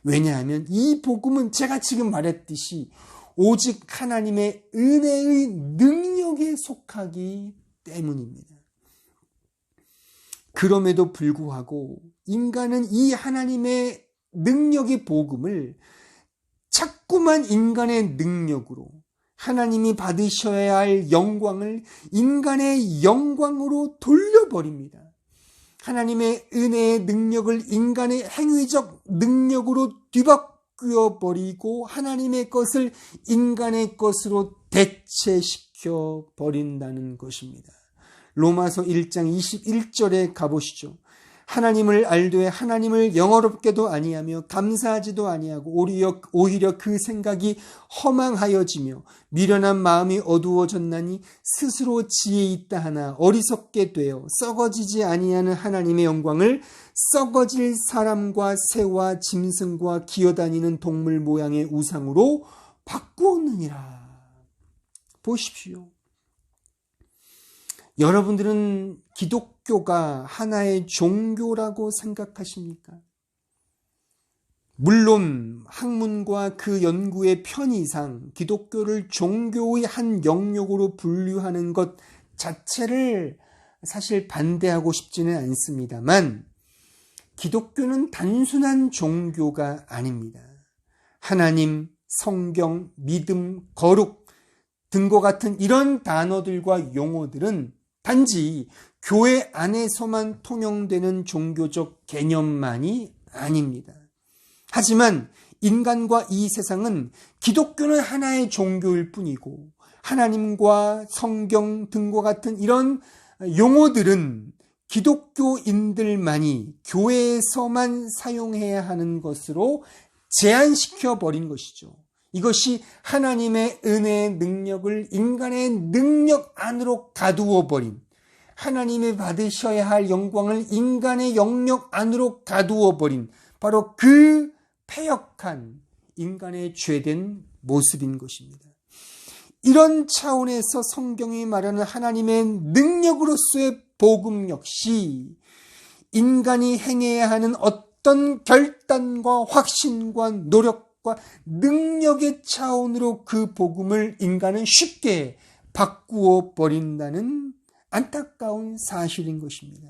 왜냐하면 이 복음은 제가 지금 말했듯이 오직 하나님의 은혜의 능력에 속하기 때문입니다. 그럼에도 불구하고 인간은 이 하나님의 능력의 복음을 자꾸만 인간의 능력으로 하나님이 받으셔야 할 영광을 인간의 영광으로 돌려버립니다. 하나님의 은혜의 능력을 인간의 행위적 능력으로 뒤바뀌어 버리고 하나님의 것을 인간의 것으로 대체시켜 버린다는 것입니다. 로마서 1장 21절에 가보시죠. 하나님을 알되 하나님을 영어롭게도 아니하며 감사하지도 아니하고 오히려 그 생각이 허망하여지며 미련한 마음이 어두워졌나니 스스로 지혜 있다 하나 어리석게 되어 썩어지지 아니하는 하나님의 영광을 썩어질 사람과 새와 짐승과 기어다니는 동물 모양의 우상으로 바꾸었느니라. 보십시오. 여러분들은 기독교가 하나의 종교라고 생각하십니까? 물론 학문과 그 연구의 편의상 기독교를 종교의 한 영역으로 분류하는 것 자체를 사실 반대하고 싶지는 않습니다만 기독교는 단순한 종교가 아닙니다. 하나님, 성경, 믿음, 거룩 등과 같은 이런 단어들과 용어들은 단지 교회 안에서만 통용되는 종교적 개념만이 아닙니다. 하지만 인간과 이 세상은 기독교는 하나의 종교일 뿐이고 하나님과 성경 등과 같은 이런 용어들은 기독교인들만이 교회에서만 사용해야 하는 것으로 제한시켜 버린 것이죠. 이것이 하나님의 은혜의 능력을 인간의 능력 안으로 가두어 버린, 하나님이 받으셔야 할 영광을 인간의 영역 안으로 가두어 버린 바로 그 패역한 인간의 죄된 모습인 것입니다. 이런 차원에서 성경이 말하는 하나님의 능력으로서의 복음 역시 인간이 행해야 하는 어떤 결단과 확신과 노력과 능력의 차원으로 그 복음을 인간은 쉽게 바꾸어 버린다는 안타까운 사실인 것입니다.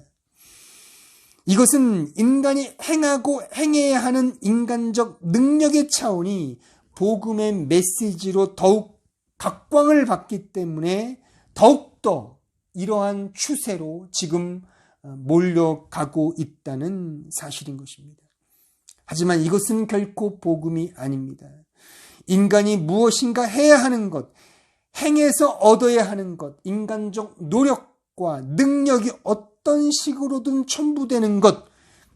이것은 인간이 행하고 행해야 하는 인간적 능력의 차원이 복음의 메시지로 더욱 각광을 받기 때문에 더욱더 이러한 추세로 지금 몰려가고 있다는 사실인 것입니다. 하지만 이것은 결코 복음이 아닙니다. 인간이 무엇인가 해야 하는 것, 행해서 얻어야 하는 것, 인간적 노력과 능력이 어떤 식으로든 첨부되는 것,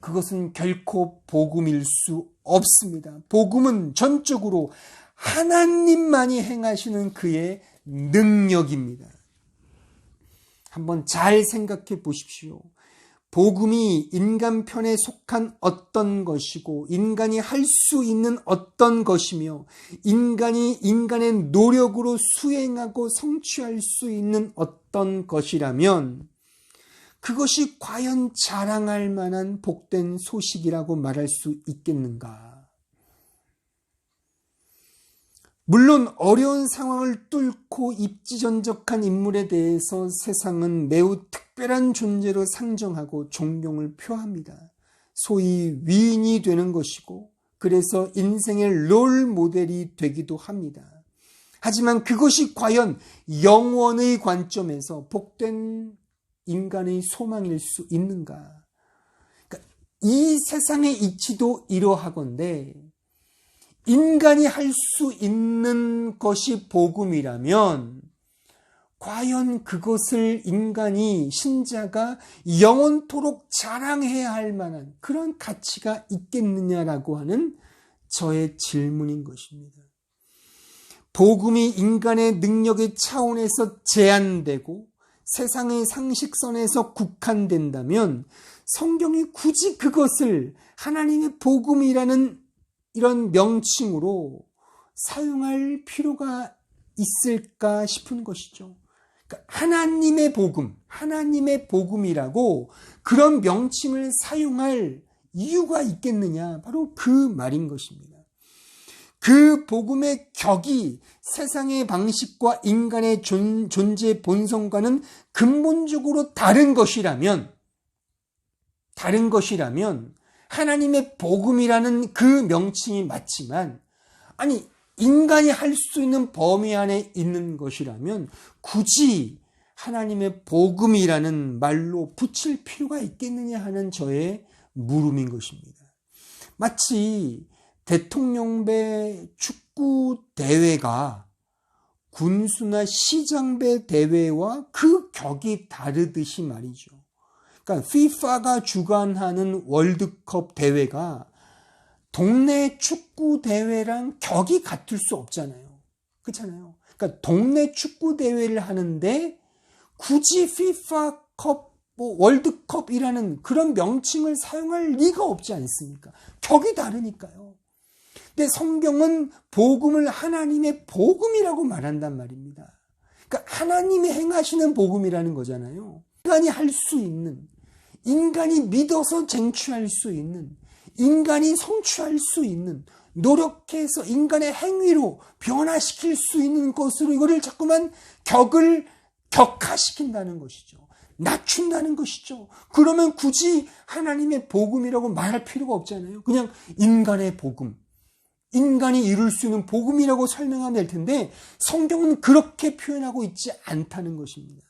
그것은 결코 복음일 수 없습니다. 복음은 전적으로 하나님만이 행하시는 그의 능력입니다. 한번 잘 생각해 보십시오. 복음이 인간 편에 속한 어떤 것이고 인간이 할 수 있는 어떤 것이며 인간이 인간의 노력으로 수행하고 성취할 수 있는 어떤 것이라면 그것이 과연 자랑할 만한 복된 소식이라고 말할 수 있겠는가? 물론 어려운 상황을 뚫고 입지전적한 인물에 대해서 세상은 매우 특별한 존재로 상정하고 존경을 표합니다. 소위 위인이 되는 것이고 그래서 인생의 롤 모델이 되기도 합니다. 하지만 그것이 과연 영원의 관점에서 복된 인간의 소망일 수 있는가? 그러니까 이 세상의 이치도 이러하건대 인간이 할 수 있는 것이 복음이라면 과연 그것을 인간이 신자가 영원토록 자랑해야 할 만한 그런 가치가 있겠느냐라고 하는 저의 질문인 것입니다. 복음이 인간의 능력의 차원에서 제한되고 세상의 상식선에서 국한된다면 성경이 굳이 그것을 하나님의 복음이라는 이런 명칭으로 사용할 필요가 있을까 싶은 것이죠. 그러니까 하나님의 복음, 하나님의 복음이라고 그런 명칭을 사용할 이유가 있겠느냐? 바로 그 말인 것입니다. 그 복음의 격이 세상의 방식과 인간의 존재 본성과는 근본적으로 다른 것이라면 하나님의 복음이라는 그 명칭이 맞지만 아니 인간이 할 수 있는 범위 안에 있는 것이라면 굳이 하나님의 복음이라는 말로 붙일 필요가 있겠느냐 하는 저의 물음인 것입니다. 마치 대통령배 축구 대회가 군수나 시장배 대회와 그 격이 다르듯이 말이죠. 그러니까 FIFA가 주관하는 월드컵 대회가 동네 축구 대회랑 격이 같을 수 없잖아요. 그렇잖아요. 그러니까 동네 축구 대회를 하는데 굳이 FIFA 컵, 월드컵이라는 그런 명칭을 사용할 리가 없지 않습니까? 격이 다르니까요. 근데 성경은 복음을 하나님의 복음이라고 말한단 말입니다. 그러니까 하나님이 행하시는 복음이라는 거잖아요. 인간이 할 수 있는, 인간이 믿어서 쟁취할 수 있는, 인간이 성취할 수 있는, 노력해서 인간의 행위로 변화시킬 수 있는 것으로 이거를 자꾸만 격을 격화시킨다는 것이죠. 낮춘다는 것이죠. 그러면 굳이 하나님의 복음이라고 말할 필요가 없잖아요. 그냥 인간의 복음, 인간이 이룰 수 있는 복음이라고 설명하면 될 텐데 성경은 그렇게 표현하고 있지 않다는 것입니다.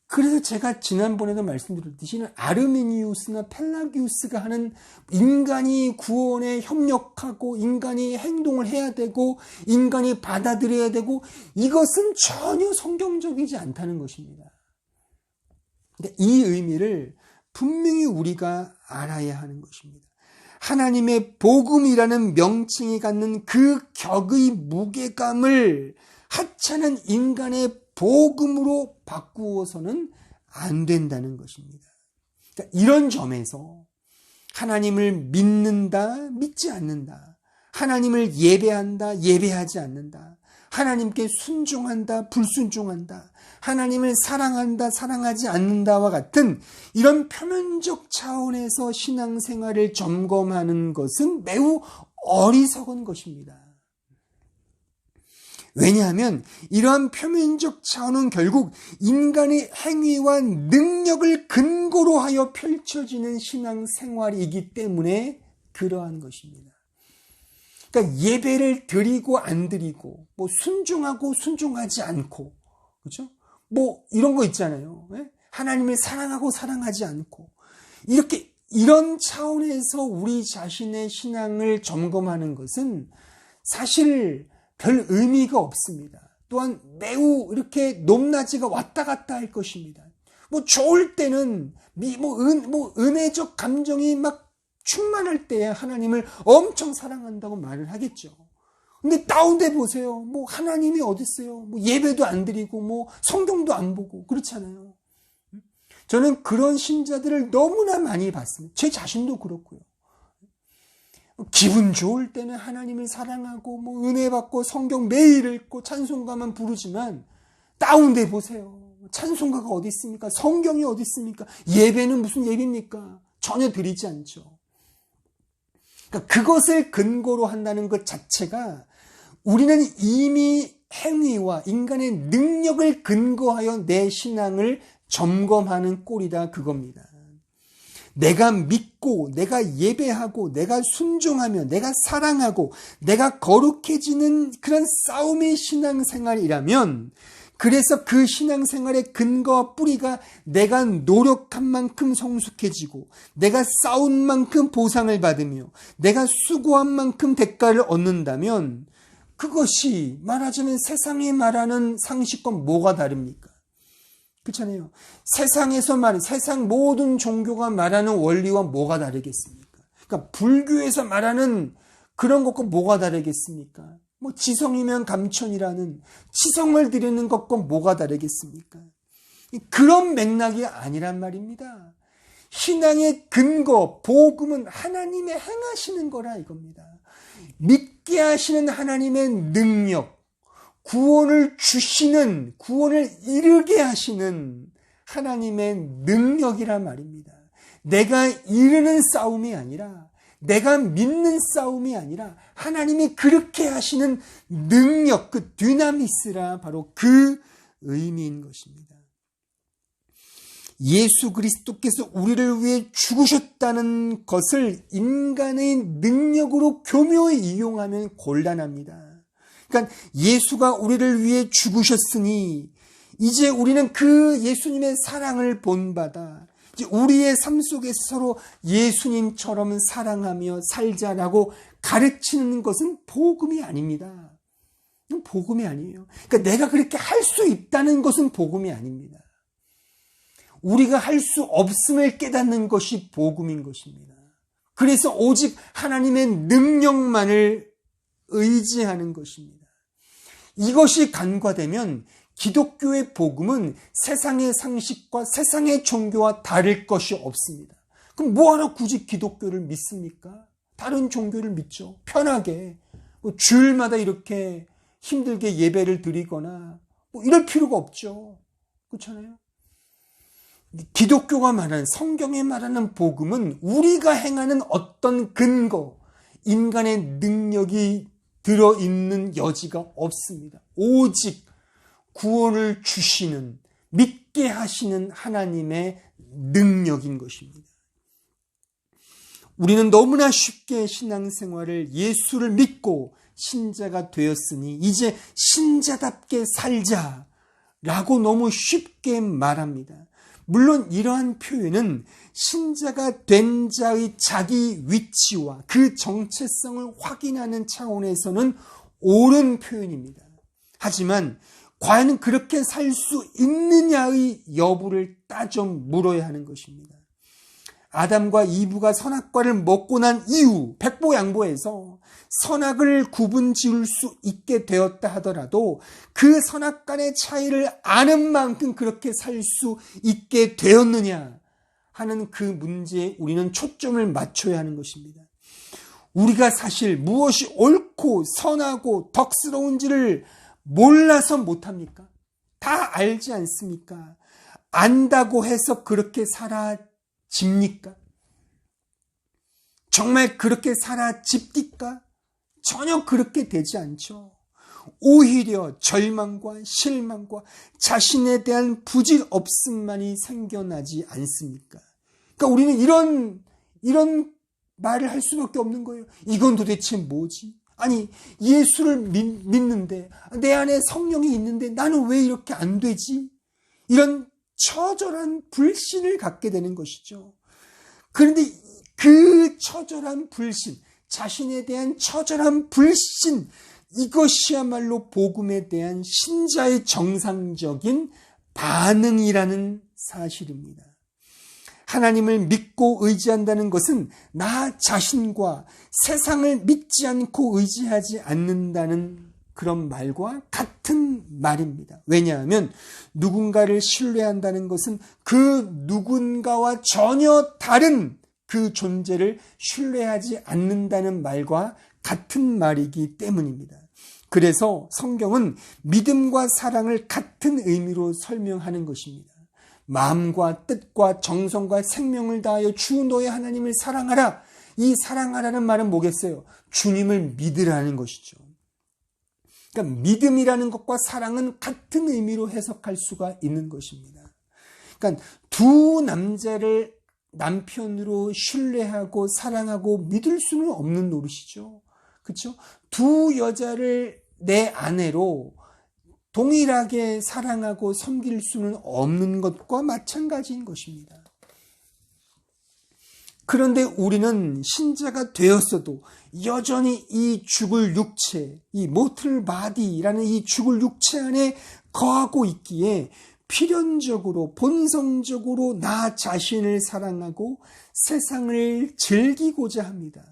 그래서 제가 지난번에도 말씀드렸듯이 아르미니우스나 펠라기우스가 하는 인간이 구원에 협력하고 인간이 행동을 해야 되고 인간이 받아들여야 되고 이것은 전혀 성경적이지 않다는 것입니다. 이 의미를 분명히 우리가 알아야 하는 것입니다. 하나님의 복음이라는 명칭이 갖는 그 격의 무게감을 하찮은 인간의 복음으로 바꾸어서는 안 된다는 것입니다. 그러니까 이런 점에서 하나님을 믿는다, 믿지 않는다. 하나님을 예배한다, 예배하지 않는다. 하나님께 순종한다, 불순종한다. 하나님을 사랑한다, 사랑하지 않는다와 같은 이런 표면적 차원에서 신앙생활을 점검하는 것은 매우 어리석은 것입니다. 왜냐하면 이러한 표면적 차원은 결국 인간의 행위와 능력을 근거로 하여 펼쳐지는 신앙생활이기 때문에 그러한 것입니다. 그러니까 예배를 드리고 안 드리고, 순종하고 순종하지 않고, 그렇죠? 이런 거 있잖아요. 하나님을 사랑하고 사랑하지 않고, 이런 차원에서 우리 자신의 신앙을 점검하는 것은 사실 별 의미가 없습니다. 또한 매우 이렇게 높낮이가 왔다 갔다 할 것입니다. 좋을 때는, 은혜적 감정이 막 충만할 때에 하나님을 엄청 사랑한다고 말을 하겠죠. 근데 다운돼 보세요. 하나님이 어디 있어요? 예배도 안 드리고, 성경도 안 보고, 그렇잖아요. 저는 그런 신자들을 너무나 많이 봤습니다. 제 자신도 그렇고요. 기분 좋을 때는 하나님을 사랑하고, 은혜 받고, 성경 매일 읽고, 찬송가만 부르지만, 다운돼 보세요. 찬송가가 어디 있습니까? 성경이 어디 있습니까? 예배는 무슨 예배입니까? 전혀 드리지 않죠. 그러니까 그것을 근거로 한다는 것 자체가 우리는 이미 행위와 인간의 능력을 근거하여 내 신앙을 점검하는 꼴이다 그겁니다. 내가 믿고 내가 예배하고 내가 순종하며 내가 사랑하고 내가 거룩해지는 그런 싸움의 신앙생활이라면 그래서 그 신앙생활의 근거와 뿌리가 내가 노력한 만큼 성숙해지고 내가 싸운 만큼 보상을 받으며 내가 수고한 만큼 대가를 얻는다면 그것이 말하자면 세상이 말하는 상식과 뭐가 다릅니까? 그렇잖아요. 세상 모든 종교가 말하는 원리와 뭐가 다르겠습니까? 그러니까 불교에서 말하는 그런 것과 뭐가 다르겠습니까? 지성이면 감천이라는 지성을 드리는 것과 뭐가 다르겠습니까? 그런 맥락이 아니란 말입니다. 신앙의 근거, 복음은 하나님의 행하시는 거라 이겁니다. 믿게 하시는 하나님의 능력, 구원을 주시는, 구원을 이루게 하시는 하나님의 능력이란 말입니다. 내가 이루는 싸움이 아니라 내가 믿는 싸움이 아니라 하나님이 그렇게 하시는 능력, 그 디나미스라 바로 그 의미인 것입니다. 예수 그리스도께서 우리를 위해 죽으셨다는 것을 인간의 능력으로 교묘히 이용하면 곤란합니다. 그러니까 예수가 우리를 위해 죽으셨으니 이제 우리는 그 예수님의 사랑을 본받아 이제 우리의 삶 속에서 서로 예수님처럼 사랑하며 살자라고 가르치는 것은 복음이 아닙니다. 복음이 아니에요. 그러니까 내가 그렇게 할 수 있다는 것은 복음이 아닙니다. 우리가 할 수 없음을 깨닫는 것이 복음인 것입니다. 그래서 오직 하나님의 능력만을 의지하는 것입니다. 이것이 간과되면 기독교의 복음은 세상의 상식과 세상의 종교와 다를 것이 없습니다. 그럼 뭐하러 굳이 기독교를 믿습니까? 다른 종교를 믿죠. 편하게 주일마다 이렇게 힘들게 예배를 드리거나 이럴 필요가 없죠. 그렇잖아요. 기독교가 말하는, 성경에 말하는 복음은 우리가 행하는 어떤 근거, 인간의 능력이 들어있는 여지가 없습니다. 오직 구원을 주시는, 믿게 하시는 하나님의 능력인 것입니다. 우리는 너무나 쉽게 신앙생활을, 예수를 믿고 신자가 되었으니 이제 신자답게 살자라고 너무 쉽게 말합니다. 물론 이러한 표현은 신자가 된 자의 자기 위치와 그 정체성을 확인하는 차원에서는 옳은 표현입니다. 하지만 과연 그렇게 살 수 있느냐의 여부를 따져 물어야 하는 것입니다. 아담과 이브가 선악과를 먹고 난 이후 백보양보해서 선악을 구분 지을 수 있게 되었다 하더라도 그 선악 간의 차이를 아는 만큼 그렇게 살 수 있게 되었느냐 하는 그 문제에 우리는 초점을 맞춰야 하는 것입니다. 우리가 사실 무엇이 옳고 선하고 덕스러운지를 몰라서 못합니까? 다 알지 않습니까? 안다고 해서 그렇게 살아집니까? 정말 그렇게 살아집니까? 전혀 그렇게 되지 않죠. 오히려 절망과 실망과 자신에 대한 부질없음만이 생겨나지 않습니까? 그러니까 우리는 이런 말을 할 수밖에 없는 거예요. 이건 도대체 뭐지? 아니, 예수를 믿는데, 내 안에 성령이 있는데 나는 왜 이렇게 안 되지? 이런 처절한 불신을 갖게 되는 것이죠. 그런데 그 처절한 불신, 자신에 대한 처절한 불신, 이것이야말로 복음에 대한 신자의 정상적인 반응이라는 사실입니다. 하나님을 믿고 의지한다는 것은 나 자신과 세상을 믿지 않고 의지하지 않는다는 그런 말과 같은 말입니다. 왜냐하면 누군가를 신뢰한다는 것은 그 누군가와 전혀 다른 그 존재를 신뢰하지 않는다는 말과 같은 말이기 때문입니다. 그래서 성경은 믿음과 사랑을 같은 의미로 설명하는 것입니다. 마음과 뜻과 정성과 생명을 다하여 주 너의 하나님을 사랑하라. 이 사랑하라는 말은 뭐겠어요? 주님을 믿으라는 것이죠. 그러니까 믿음이라는 것과 사랑은 같은 의미로 해석할 수가 있는 것입니다. 그러니까 두 남자를 남편으로 신뢰하고 사랑하고 믿을 수는 없는 노릇이죠. 그렇죠? 두 여자를 내 아내로 동일하게 사랑하고 섬길 수는 없는 것과 마찬가지인 것입니다. 그런데 우리는 신자가 되었어도 여전히 이 죽을 육체, 이 모틀 바디라는 이 죽을 육체 안에 거하고 있기에 필연적으로 본성적으로 나 자신을 사랑하고 세상을 즐기고자 합니다.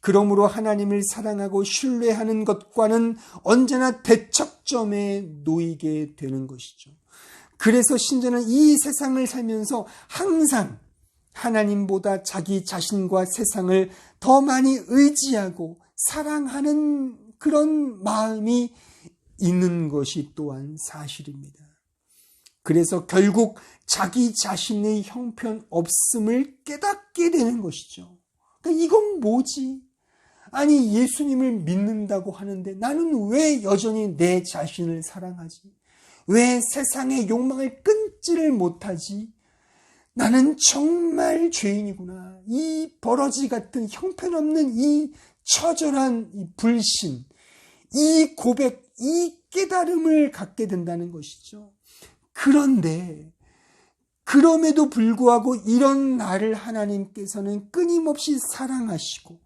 그러므로 하나님을 사랑하고 신뢰하는 것과는 언제나 대척점에 놓이게 되는 것이죠. 그래서 신자는 이 세상을 살면서 항상 하나님보다 자기 자신과 세상을 더 많이 의지하고 사랑하는 그런 마음이 있는 것이 또한 사실입니다. 그래서 결국 자기 자신의 형편없음을 깨닫게 되는 것이죠. 그러니까 이건 뭐지? 아니, 예수님을 믿는다고 하는데 나는 왜 여전히 내 자신을 사랑하지? 왜 세상의 욕망을 끊지를 못하지? 나는 정말 죄인이구나. 이 버러지 같은 형편없는 이 처절한 이 불신, 이 고백, 이 깨달음을 갖게 된다는 것이죠. 그런데 그럼에도 불구하고 이런 나를 하나님께서는 끊임없이 사랑하시고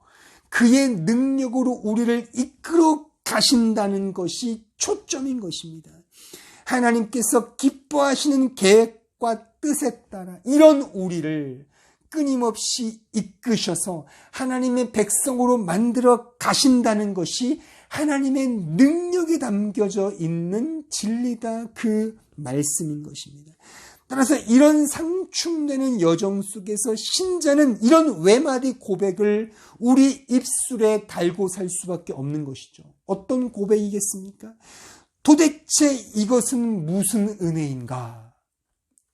그의 능력으로 우리를 이끌어 가신다는 것이 초점인 것입니다. 하나님께서 기뻐하시는 계획과 뜻에 따라 이런 우리를 끊임없이 이끄셔서 하나님의 백성으로 만들어 가신다는 것이 하나님의 능력이 담겨져 있는 진리다, 그 말씀인 것입니다. 따라서 이런 상충되는 여정 속에서 신자는 이런 외마디 고백을 우리 입술에 달고 살 수밖에 없는 것이죠. 어떤 고백이겠습니까? 도대체 이것은 무슨 은혜인가?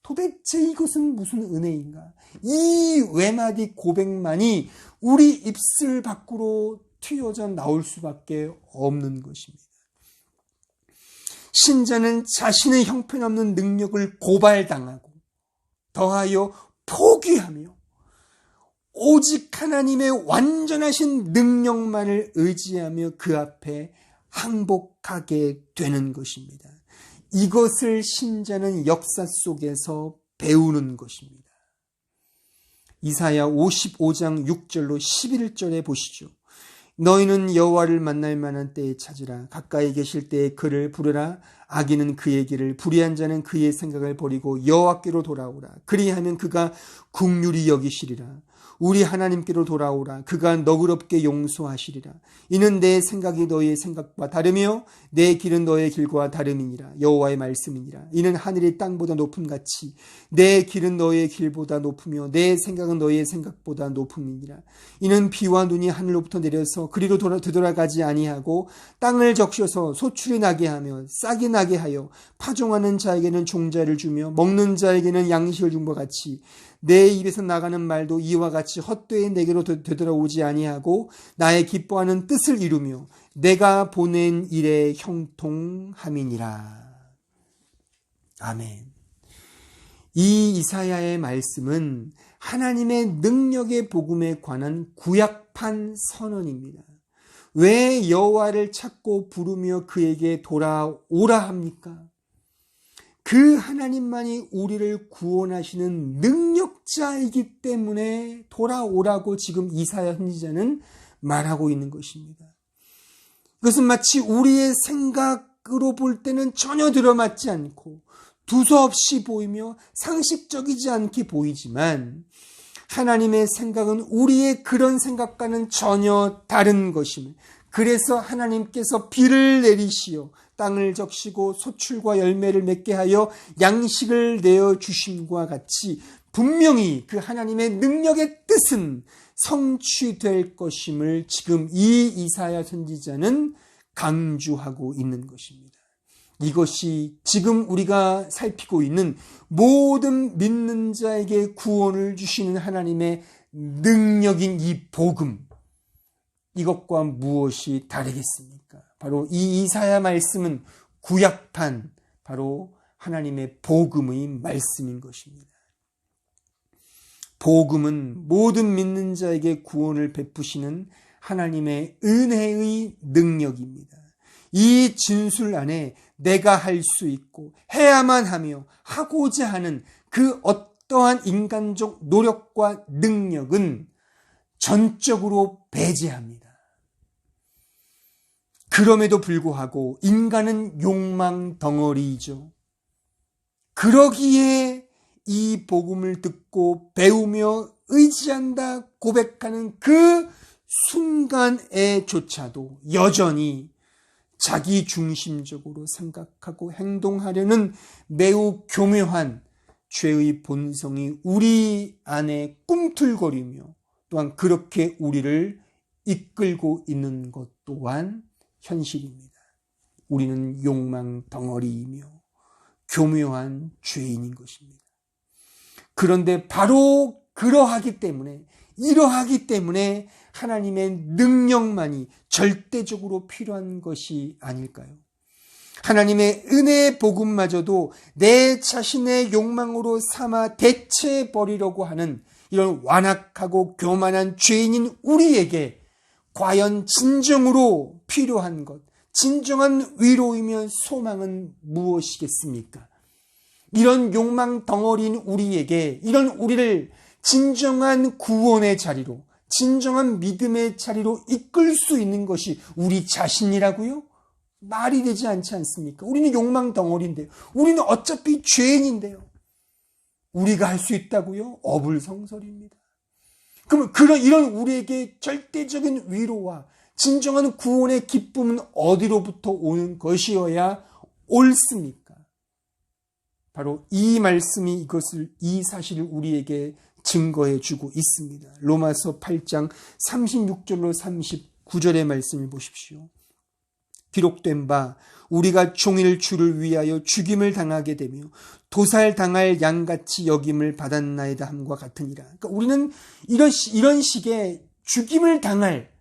도대체 이것은 무슨 은혜인가? 이 외마디 고백만이 우리 입술 밖으로 튀어져 나올 수밖에 없는 것입니다. 신자는 자신의 형편없는 능력을 고발당하고 더하여 포기하며 오직 하나님의 완전하신 능력만을 의지하며 그 앞에 항복하게 되는 것입니다. 이것을 신자는 역사 속에서 배우는 것입니다. 이사야 55장 6절로 11절에 보시죠. 너희는 여호와를 만날 만한 때에 찾으라. 가까이 계실 때에 그를 부르라. 악인은 그의 길을, 불의한 자는 그의 생각을 버리고 여호와께로 돌아오라. 그리하면 그가 긍휼히 여기시리라. 우리 하나님께로 돌아오라. 그가 너그럽게 용서하시리라. 이는 내 생각이 너희의 생각과 다르며 내 길은 너희의 길과 다름이니라. 여호와의 말씀이니라. 이는 하늘이 땅보다 높음같이 내 길은 너희의 길보다 높으며 내 생각은 너희의 생각보다 높음이니라. 이는 비와 눈이 하늘로부터 내려서 그리로 되돌아가지 아니하고 땅을 적셔서 소출이 나게 하며 싹이 나게 하여 파종하는 자에게는 종자를 주며 먹는 자에게는 양식을 준 것 같이 내 입에서 나가는 말도 이와 같이 헛되이 내게로 되돌아오지 아니하고 나의 기뻐하는 뜻을 이루며 내가 보낸 일에 형통함이니라. 아멘. 이 이사야의 말씀은 하나님의 능력의 복음에 관한 구약판 선언입니다. 왜 여호와를 찾고 부르며 그에게 돌아오라 합니까? 그 하나님만이 우리를 구원하시는 능력자이기 때문에 돌아오라고 지금 이사야 선지자는 말하고 있는 것입니다. 그것은 마치 우리의 생각으로 볼 때는 전혀 들어맞지 않고 두서없이 보이며 상식적이지 않게 보이지만 하나님의 생각은 우리의 그런 생각과는 전혀 다른 것입니다. 그래서 하나님께서 비를 내리시어 땅을 적시고 소출과 열매를 맺게 하여 양식을 내어 주심과 같이 분명히 그 하나님의 능력의 뜻은 성취될 것임을 지금 이 이사야 선지자는 강조하고 있는 것입니다. 이것이 지금 우리가 살피고 있는 모든 믿는 자에게 구원을 주시는 하나님의 능력인 이 복음, 이것과 무엇이 다르겠습니까? 바로 이 이사야 말씀은 구약판, 바로 하나님의 복음의 말씀인 것입니다. 복음은 모든 믿는 자에게 구원을 베푸시는 하나님의 은혜의 능력입니다. 이 진술 안에 내가 할 수 있고 해야만 하며 하고자 하는 그 어떠한 인간적 노력과 능력은 전적으로 배제합니다. 그럼에도 불구하고 인간은 욕망 덩어리이죠. 그러기에 이 복음을 듣고 배우며 의지한다 고백하는 그 순간에조차도 여전히 자기 중심적으로 생각하고 행동하려는 매우 교묘한 죄의 본성이 우리 안에 꿈틀거리며 또한 그렇게 우리를 이끌고 있는 것 또한 현실입니다. 우리는 욕망 덩어리이며 교묘한 죄인인 것입니다. 그런데 바로 이러하기 때문에 하나님의 능력만이 절대적으로 필요한 것이 아닐까요? 하나님의 은혜의 복음마저도 내 자신의 욕망으로 삼아 대체해버리려고 하는 이런 완악하고 교만한 죄인인 우리에게 과연 진정으로 필요한 것, 진정한 위로이며 소망은 무엇이겠습니까? 이런 욕망 덩어리인 우리에게, 이런 우리를 진정한 구원의 자리로, 진정한 믿음의 자리로 이끌 수 있는 것이 우리 자신이라고요? 말이 되지 않지 않습니까? 우리는 욕망 덩어리인데요. 우리는 어차피 죄인인데요. 우리가 할 수 있다고요? 어불성설입니다. 그럼 이런 우리에게 절대적인 위로와 진정한 구원의 기쁨은 어디로부터 오는 것이어야 옳습니까? 바로 이 말씀이 이 사실을 우리에게 증거해 주고 있습니다. 로마서 8장 36절로 39절의 말씀을 보십시오. 기록된 바 우리가 종일 주를 위하여 죽임을 당하게 되며 도살당할 양같이 여김을 받았나이다 함과 같으니라. 그러니까 우리는 이런 식의 죽임을 당할,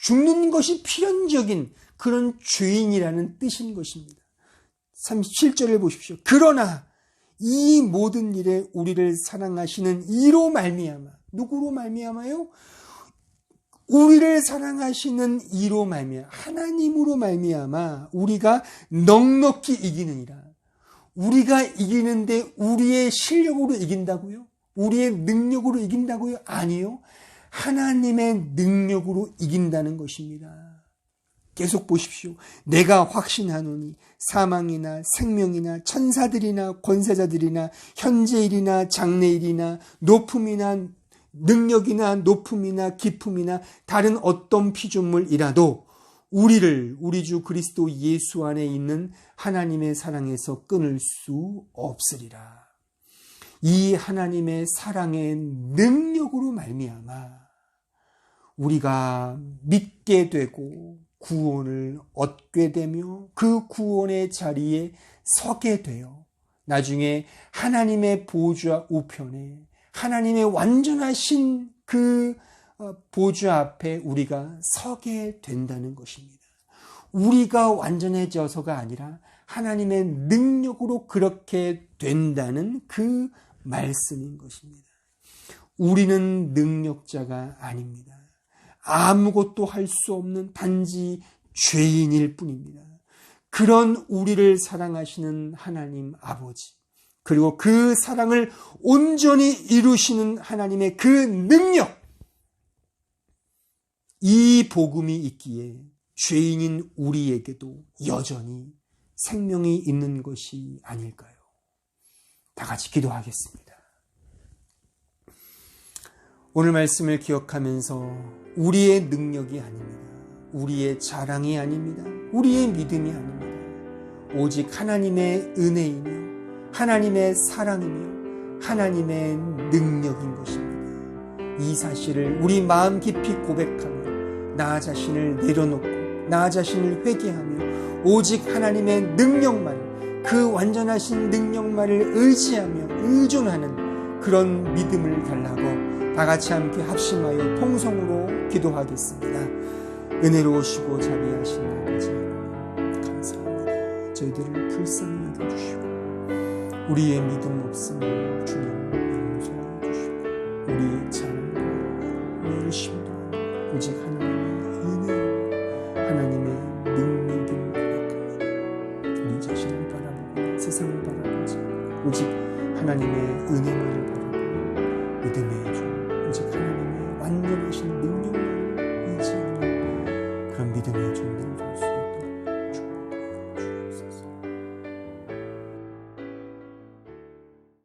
죽는 것이 필연적인 그런 죄인이라는 뜻인 것입니다. 37절을 보십시오. 그러나 이 모든 일에 우리를 사랑하시는 이로 말미암아, 누구로 말미암아요? 우리를 사랑하시는 이로 말미암아, 하나님으로 말미암아 우리가 넉넉히 이기느니라. 우리가 이기는데 우리의 실력으로 이긴다고요? 우리의 능력으로 이긴다고요? 아니요. 하나님의 능력으로 이긴다는 것입니다. 계속 보십시오. 내가 확신하노니 사망이나 생명이나 천사들이나 권세자들이나 현재일이나 장래일이나 높음이나 능력이나 높음이나 깊음이나 다른 어떤 피조물이라도 우리를 우리 주 그리스도 예수 안에 있는 하나님의 사랑에서 끊을 수 없으리라. 이 하나님의 사랑의 능력으로 말미암아 우리가 믿게 되고 구원을 얻게 되며 그 구원의 자리에 서게 되어 나중에 하나님의 보좌 우편에 하나님의 완전하신 그 보좌 앞에 우리가 서게 된다는 것입니다. 우리가 완전해져서가 아니라 하나님의 능력으로 그렇게 된다는 그 말씀인 것입니다. 우리는 능력자가 아닙니다. 아무것도 할 수 없는 단지 죄인일 뿐입니다. 그런 우리를 사랑하시는 하나님 아버지, 그리고 그 사랑을 온전히 이루시는 하나님의 그 능력, 이 복음이 있기에 죄인인 우리에게도 여전히 생명이 있는 것이 아닐까요? 다 같이 기도하겠습니다. 오늘 말씀을 기억하면서 우리의 능력이 아닙니다. 우리의 자랑이 아닙니다. 우리의 믿음이 아닙니다. 오직 하나님의 은혜이며 하나님의 사랑이며 하나님의 능력인 것입니다. 이 사실을 우리 마음 깊이 고백하며 나 자신을 내려놓고 나 자신을 회개하며 오직 하나님의 능력만, 그 완전하신 능력만을 의지하며 의존하는 그런 믿음을 달라고 다 같이 함께 합심하여 통성으로 기도하겠습니다. 은혜로우시고 자비하신 아버지 감사합니다. 저희들을 불쌍히 여겨주시고 우리의 믿음 없음을 주님 용서해 주시고 우리의 자랑과 우리의 열심도 오직 하나님의 은혜, 하나님의 능력을 바라봅니다. 우리 자신을 바라보고 세상을 바라보지 오직 하나님의 은혜만을 바라보고 믿음의 주 오직 하나님의 완전하신 능력만을 의지하는 그런 믿음의 주